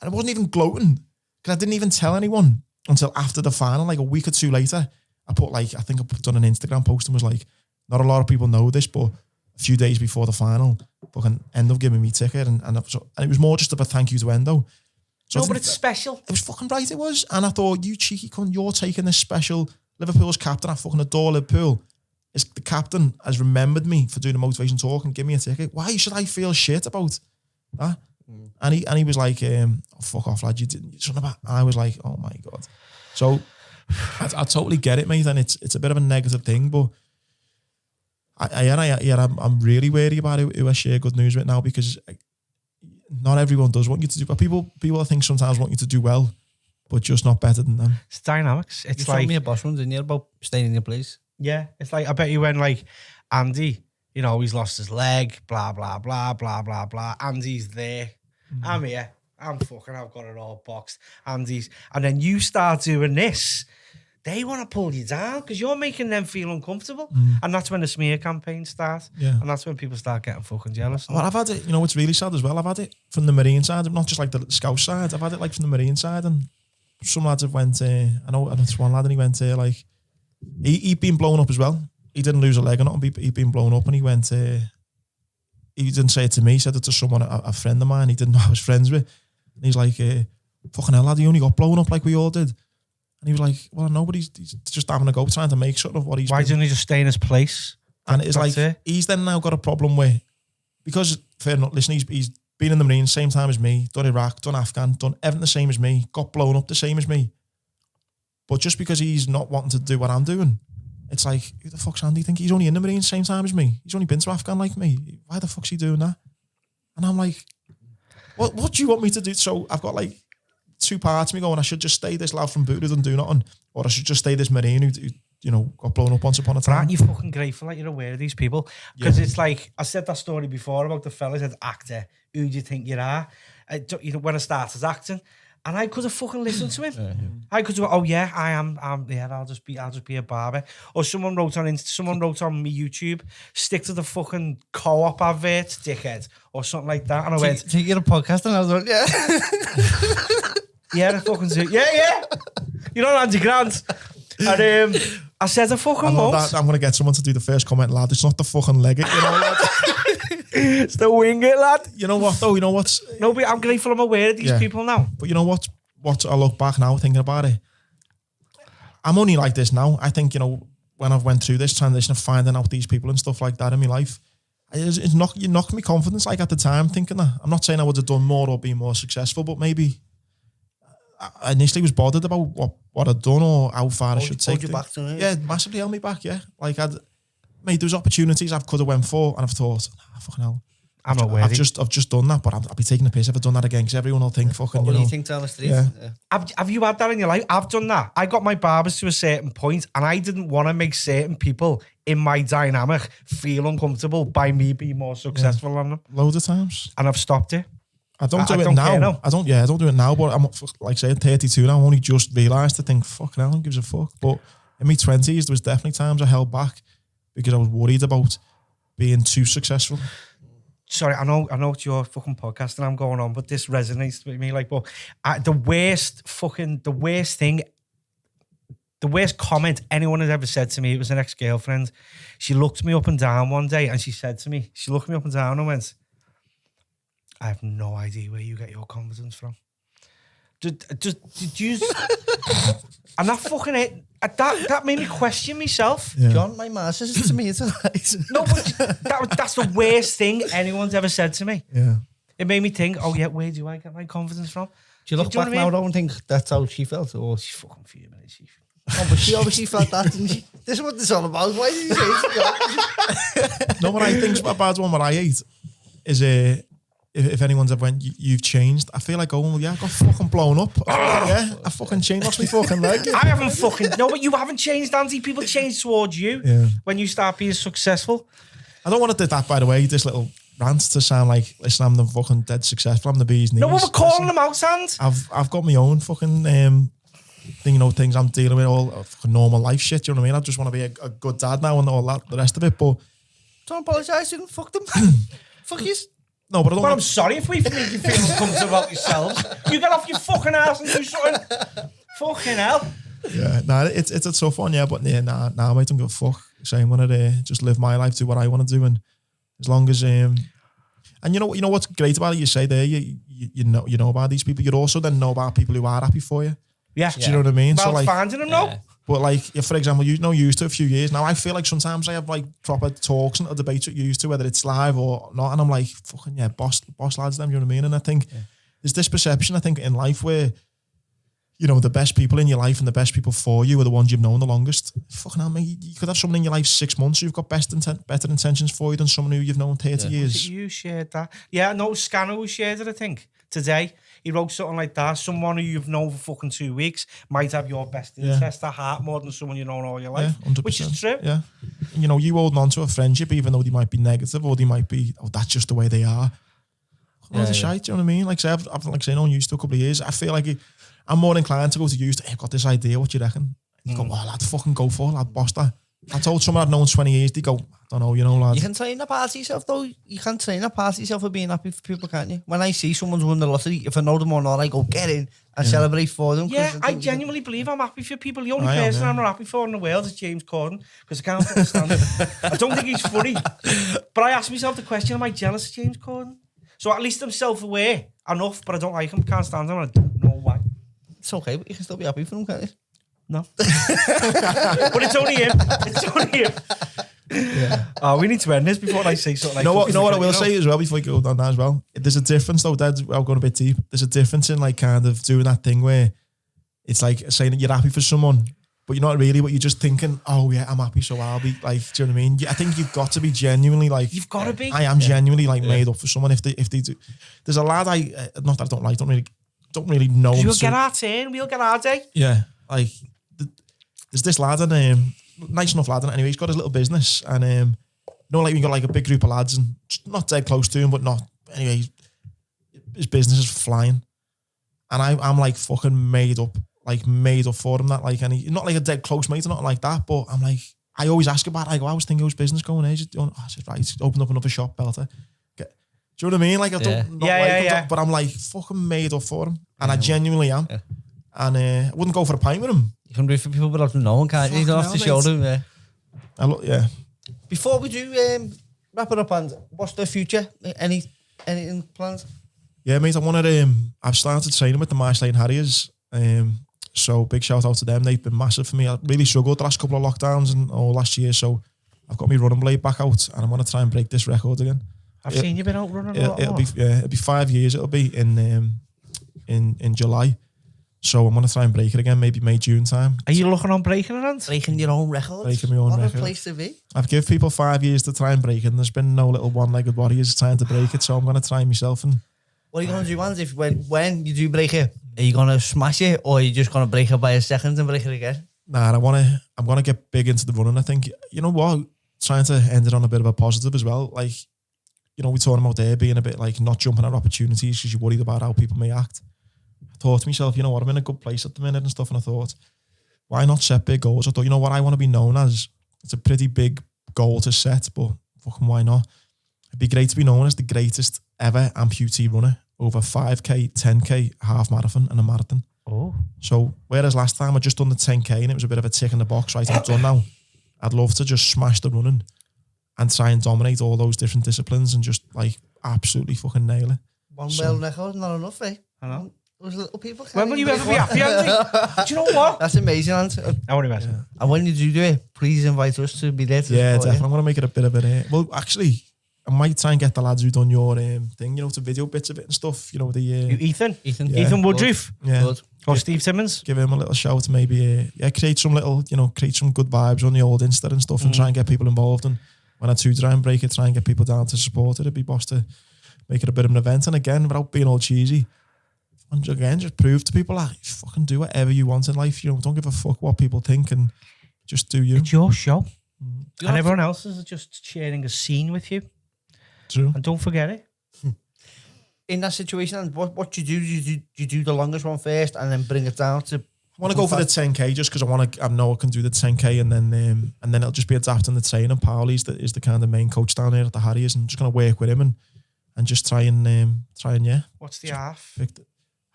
and I wasn't even gloating, because I didn't even tell anyone until after the final, like a week or two later. I put I think I done an Instagram post and was like, not a lot of people know this, but a few days before the final, fucking Endo giving me a ticket, and it was more just of a thank you to Endo. So no, but it's special. It was fucking right, it was. And I thought, you cheeky cunt, you're taking this special. Liverpool's captain, I fucking adore Liverpool. The captain has remembered me for doing a motivation talk and give me a ticket. Why should I feel shit about that? And he was like, oh, fuck off, lad, you didn't. And I was like, oh my God. So I totally get it, mate, and it's a bit of a negative thing, but I'm really wary about who I share good news with now, because not everyone does want you to do, but people I think sometimes want you to do well, but just not better than them. It's dynamics. You It's told like me a boss one, didn't you, about staying in your place? yeah, it's like I bet you when like Andy, you know, he's lost his leg, blah blah blah blah blah blah. Andy's there. I'm here. I've got it all boxed. And then you start doing this, they want to pull you down because you're making them feel uncomfortable. And that's when the smear campaign starts. Yeah. And that's when people start getting fucking jealous. Well, I've had it, you know, it's really sad as well. I've had it from the Marine side, not just like the Scout side. I've had it like from the Marine side, and some lads have went, I know it's one lad, and he went, like, he'd been blown up as well. He didn't lose a leg or nothing, but he'd been blown up, and he went, he didn't say it to me, he said it to someone, a friend of mine he didn't know I was friends with. And he's like, fucking hell, lad, he only got blown up like we all did. And he was like, well, nobody's just having a go, trying to make something of what he's Why been. didn't he just stay in his place? And it's like, he's then now got a problem with, because, fair enough, listen, he's been in the Marines same time as me, done Iraq, done Afghan, done everything the same as me, got blown up the same as me. But just because he's not wanting to do what I'm doing, it's like, who the fuck's Andy think? He's only in the Marines same time as me. He's only been to Afghan like me. Why the fuck's he doing that? And I'm like, what do you want me to do? So I've got like two parts of me going, I should just stay this lad from Boot who doesn't do nothing, or I should just stay this Marine who you know, got blown up once upon a But time. aren't you fucking grateful that you're aware of these people? Because it's like, I said that story before about the fella said, actor, who do you think you are? You know, when I started acting, and I could have fucking listened to him. I could have, oh yeah, I am, yeah, I'll just be a barber. Or someone wrote on my YouTube, stick to the fucking co-op advert, dickhead, or something like that. And I went, Take you a podcast, and I was like, yeah. yeah, I fucking do. Yeah. You know, Andy Grant. And I said, I fucking won't. I'm going to get someone to do the first comment, lad. It's not the fucking leg it, you know, lad. It's the wing it, lad. You know what, though? You know what's... No, but I'm grateful I'm aware of these people now. But you know what? What I look back now thinking about it, I'm only like this now. I think, you know, when I've went through this transition of finding out these people and stuff like that in my life, you knocked me confidence, like at the time, thinking that. I'm not saying I would have done more or been more successful, but maybe I initially was bothered about what I'd done or how far I should take you back to it. Yeah, massively held me back, yeah. Like, mate, there was opportunities I could have went for, and I've thought, fucking hell. I'm not I've just done that, but I'll be taking the piss if I've done that again, because everyone will think fucking, What you do know. you think down the street? Yeah. Have you had that in your life? I've done that. I got my barbers to a certain point, and I didn't want to make certain people in my dynamic feel uncomfortable by me being more successful than them. Loads of times. And I've stopped it. I don't do I it don't now. care now. I don't do it now, but I'm like saying 32 now. I'm only just realised to think, fucking hell, who gives a fuck? But in my 20s, there was definitely times I held back because I was worried about being too successful. Sorry, I know it's your fucking podcast and I'm going on, but this resonates with me. Like, but the worst comment anyone has ever said to me, it was an ex-girlfriend. She looked me up and down one day and she said to me, she looked me up and down and went, I have no idea where you get your confidence from. Did you... And that fucking... That made me question myself. Yeah. John, my ma says it to me, it's alright. No, but that's the worst thing anyone's ever said to me. Yeah. It made me think, oh yeah, where do I get my confidence from? Do you look Do you know back what I now mean? though and think that's how she felt? Or She's fucking fuming. oh, but she obviously felt that, didn't she? This is what this is all about. Why did you say it? No, what I think's a bad one, what I hate, is if anyone's ever went, you've changed, I feel like, oh, well, yeah, I got fucking blown up. I fucking changed, lost my fucking leg. I haven't fucking... No, but you haven't changed, Andy. People change towards you when you start being successful. I don't want to do that, by the way, this little rant to sound like, listen, I'm the fucking dead successful, I'm the bee's knees. No, but we're calling them out, Sand. I've got my own fucking thing, you know, things I'm dealing with, all fucking normal life shit, you know what I mean? I just want to be a good dad now and all that, the rest of it, but... Don't apologise, you can fuck them. Fuck you. No, but I don't Well, I'm sorry if we make you feel uncomfortable about yourselves. You get off your fucking ass and do something. Fucking hell. Yeah, it's a tough one, yeah, but yeah, nah, mate, don't give a fuck. So I'm gonna just live my life, do what I want to do, and as long as and you know what's great about it, you say there, you know about these people, you also then know about people who are happy for you. Yeah. Do you know what I mean? Well, so like finding them now. But like, if, for example, used to a few years now, I feel like sometimes I have like proper talks and debates with used to, whether it's live or not, and I'm like, fucking yeah, boss lads, them, you know what I mean? And I think there's this perception, I think, in life where you know, the best people in your life and the best people for you are the ones you've known the longest. Fucking hell, mate, you could have someone in your life 6 months who've got better intentions for you than someone who you've known 30 years. You shared that. Yeah, no, Scanner who shared it, I think, today. He wrote something like that. Someone who you've known for fucking 2 weeks might have your best interest at heart more than someone you've known all your life. Yeah, 100%. Which is true. Yeah. And, you know, you holding on to a friendship, even though they might be negative or they might be, oh, that's just the way they are. Shite, do you know what I mean? Like, say, I've known you still a couple of years. I feel like I'm more inclined to go to you. Hey, I've got this idea. What do you reckon? You go, oh, lad, fucking go for it, lad, boss that. I told someone I'd known 20 years, they go, I don't know, you know, lad. You can train a part of yourself, though. You can train a part of yourself for being happy for people, can't you? When I see someone's won the lottery, if I know them or not, I go, get in and celebrate for them. Yeah, I genuinely believe I'm happy for people. The only person I'm not happy for in the world is James Corden, because I can't understand it. I don't think he's funny. But I ask myself the question, am I jealous of James Corden? So at least I'm self-aware enough, but I don't like him, can't stand him, and I don't know why. It's okay, but you can still be happy for him, can't you? No. But it's only him. It's only him. Yeah. We need to end this before I say something like You know what I will say as well before you go on that as well? There's a difference though, Dad, I'm going a bit deep. There's a difference in like kind of doing that thing where it's like saying that you're happy for someone, but you're not really, but you're just thinking, oh yeah, I'm happy, so I'll be like, do you know what I mean? I think you've got to be genuinely like, you've got to be. I am genuinely like made up for someone if they do. There's a lad not that I don't like, don't really know him. We'll get our turn, we'll get our day. Yeah, like there's this lad and nice enough lad, and anyway, he's got his little business, and you know, like we got like a big group of lads, and not dead close to him, but not anyway. His business is flying, and I'm like fucking made up for him. That like, and he's not like a dead close mate or nothing like that, but I'm like, I always ask about it. I go, I was thinking, how's business going? He's doing, I said, right, he's opened up another shop, Belter. Do you know what I mean? Like, I don't like him, but I'm like fucking made up for him, and I genuinely am. Yeah. And I wouldn't go for a pint with him. You can do for people without knowing, can't you? You don't have to show them, yeah. Before we do wrap it up, and what's the future? Anything planned? Yeah, mate, I've started training with the Marsh Lane Harriers. So big shout out to them. They've been massive for me. I really struggled the last couple of lockdowns and last year. So I've got my running blade back out, and I'm going to try and break this record again. I've seen you been out running a lot. It'll be 5 years. It'll be in July. So I'm going to try and break it again, maybe May, June time. Are you looking on breaking it? Breaking your own records? Breaking my own record. What a place to be. I've given people 5 years to try and break it, and there's been no little one-legged warriors trying to break it, so I'm going to try myself. And what are you going to do, Hans, if when you do break it? Are you going to smash it, or are you just going to break it by a second and break it again? Nah, I'm going to get big into the running, I think. You know what? Trying to end it on a bit of a positive as well. Like, you know, we're talking about there being a bit like not jumping at opportunities because you're worried about how people may act. I thought to myself, you know what, I'm in a good place at the minute and stuff, and I thought, why not set big goals? I thought, you know what, I want to be known as, it's a pretty big goal to set, but fucking why not? It'd be great to be known as the greatest ever amputee runner over 5k, 10k, half marathon and a marathon. Oh. So whereas last time I just done the 10k and it was a bit of a tick in the box, right, I'm done now. I'd love to just smash the running and try and dominate all those different disciplines and just like absolutely fucking nail it. One world record, not enough, eh? I know. Those little people. When will you ever be happy, Andy? Do you know what? That's amazing, Andy. I want to imagine. Yeah. And when you do it, please invite us to be there. Definitely. I'm going to make it a bit of a... Well, actually, I might try and get the lads who done your thing, you know, to video bits of it and stuff. You know, the... Ethan? Yeah. Ethan Woodruff? Yeah. Good. Or Steve Simmons? Give him a little shout, maybe. Create some good vibes on the old Insta and stuff and try and get people involved. And when I do try and break it, try and get people down to support it. It'd be boss to make it a bit of an event. And again, without being all cheesy, and again, just prove to people that you fucking do whatever you want in life. You know, don't give a fuck what people think and just do you. It's your show. And everyone else is just sharing a scene with you. True. And don't forget it. In that situation, what do you do? You do the longest one first and then bring it down to... I want to go for the 10k just because I know I can do the 10k and then it'll just be adapting the training. Paul is the kind of main coach down here at the Harriers, and I'm just going to work with him and just try and yeah. What's the half?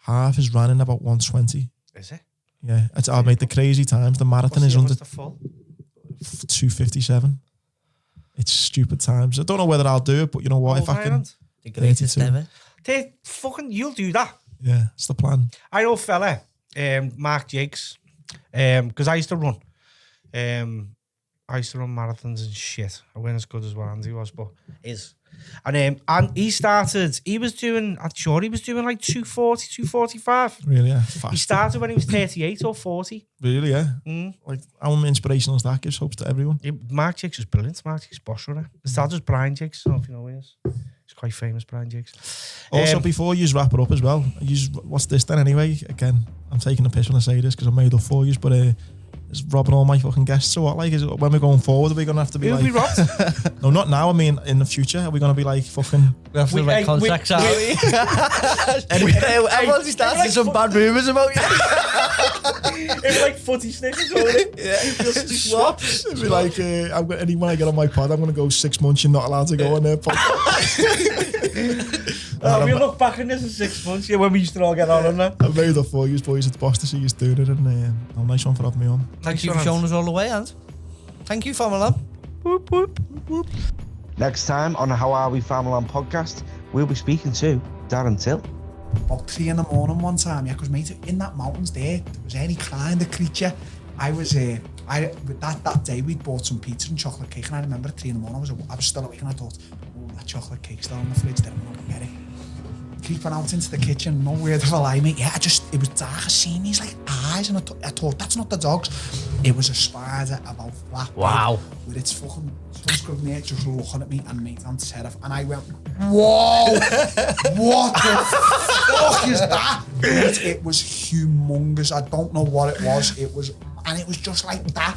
Half is running about 120. Is it? Yeah, I've made the crazy times. The marathon is under 257. It's stupid times. I don't know whether I'll do it, but you know what? If I can, the greatest 32. ever. You'll do that. Yeah, it's the plan. I know a fella, Mark Jakes, because I used to run. I used to run marathons and shit. I wasn't as good as what Andy was, but And he was doing like 240, 245. Really, yeah. He Fast. started when he was 38 or 40. Really, yeah. Like, how inspirational is that? Gives hopes to everyone. Mark Jiggs was brilliant. Mark Jiggs boss runner. His dad was Brian Jiggs. I don't know if you know who he is. He's quite famous, Brian Jiggs. Also, before you wrap it up as well, what's this then anyway? Again, I'm taking a piss when I say this because I made up for you, but is robbing all my fucking guests or what? Like, is it, when we're going forward, are we going to have to be Who'll like... be robbed? No, not now. I mean, in the future, are we going to be like fucking... We have to write contracts, aren't we? Everyone's starting some bad rumours about you. It's like footy snickers, won't it? Yeah. Just swaps. It'd be like, when I get on my pod, I'm going to go 6 months, you're not allowed to go on their pod. We look back on this in 6 months, when we used to all get on that. I made up for you boys. It's boss to see you doing it, and nice one for having me on. Thank you for showing us all the way, and thank you, Famalam. Whoop, whoop, whoop. Next time on the How Are We Famalam podcast, we'll be speaking to Darren Till. About 3 in the morning one time, yeah, because mate, in that mountains there was any kind of creature. I was that day we'd bought some pizza and chocolate cake, and I remember at 3 in the morning I was still awake, and I thought, oh, that chocolate cake's still in the fridge, then I'm gonna get it. Creeping out into the kitchen, no word of a lie, mate. Yeah, it was dark. I seen these like eyes, and I thought that's not the dogs. It was a spider about that Wow. big, with its fucking sunscreen there, just looking at me, and mate, I'm terrified. And I went, whoa, what the fuck is that? Mate, it was humongous. I don't know what it was. It was just like that.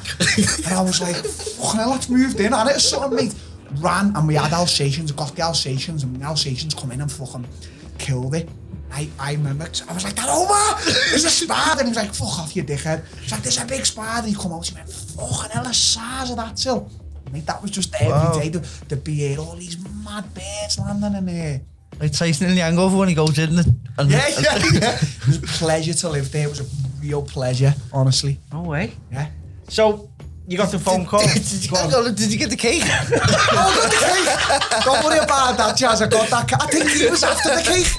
And I was like, fucking hell, let's move in. And it sort of, mate, ran, and we had Alsatians, got the Alsatians, and the Alsatians come in and fucking killed it. I remember, I was like, that over! There's a spider! And he was like, fuck off, you dickhead. He's like, there's a big spider. He come out, he went, fucking hell, the size of that till. Mate, that was just every day. The beard, all these mad birds landing in there. Like Tyson in the hangover when he goes in. Yeah. It was a pleasure to live there. It was a real pleasure, honestly. No way. Yeah. So, you got the phone call. Did you get the cake? I got the cake. Don't worry about that, Jazz. I got that cake. I think it was after the cake.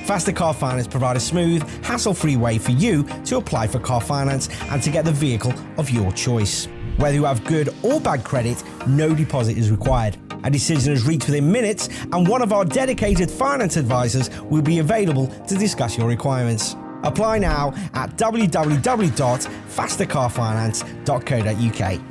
Faster Car Finance provide a smooth, hassle-free way for you to apply for car finance and to get the vehicle of your choice. Whether you have good or bad credit, no deposit is required. A decision is reached within minutes, and one of our dedicated finance advisors will be available to discuss your requirements. Apply now at www.fastercarfinance.co.uk.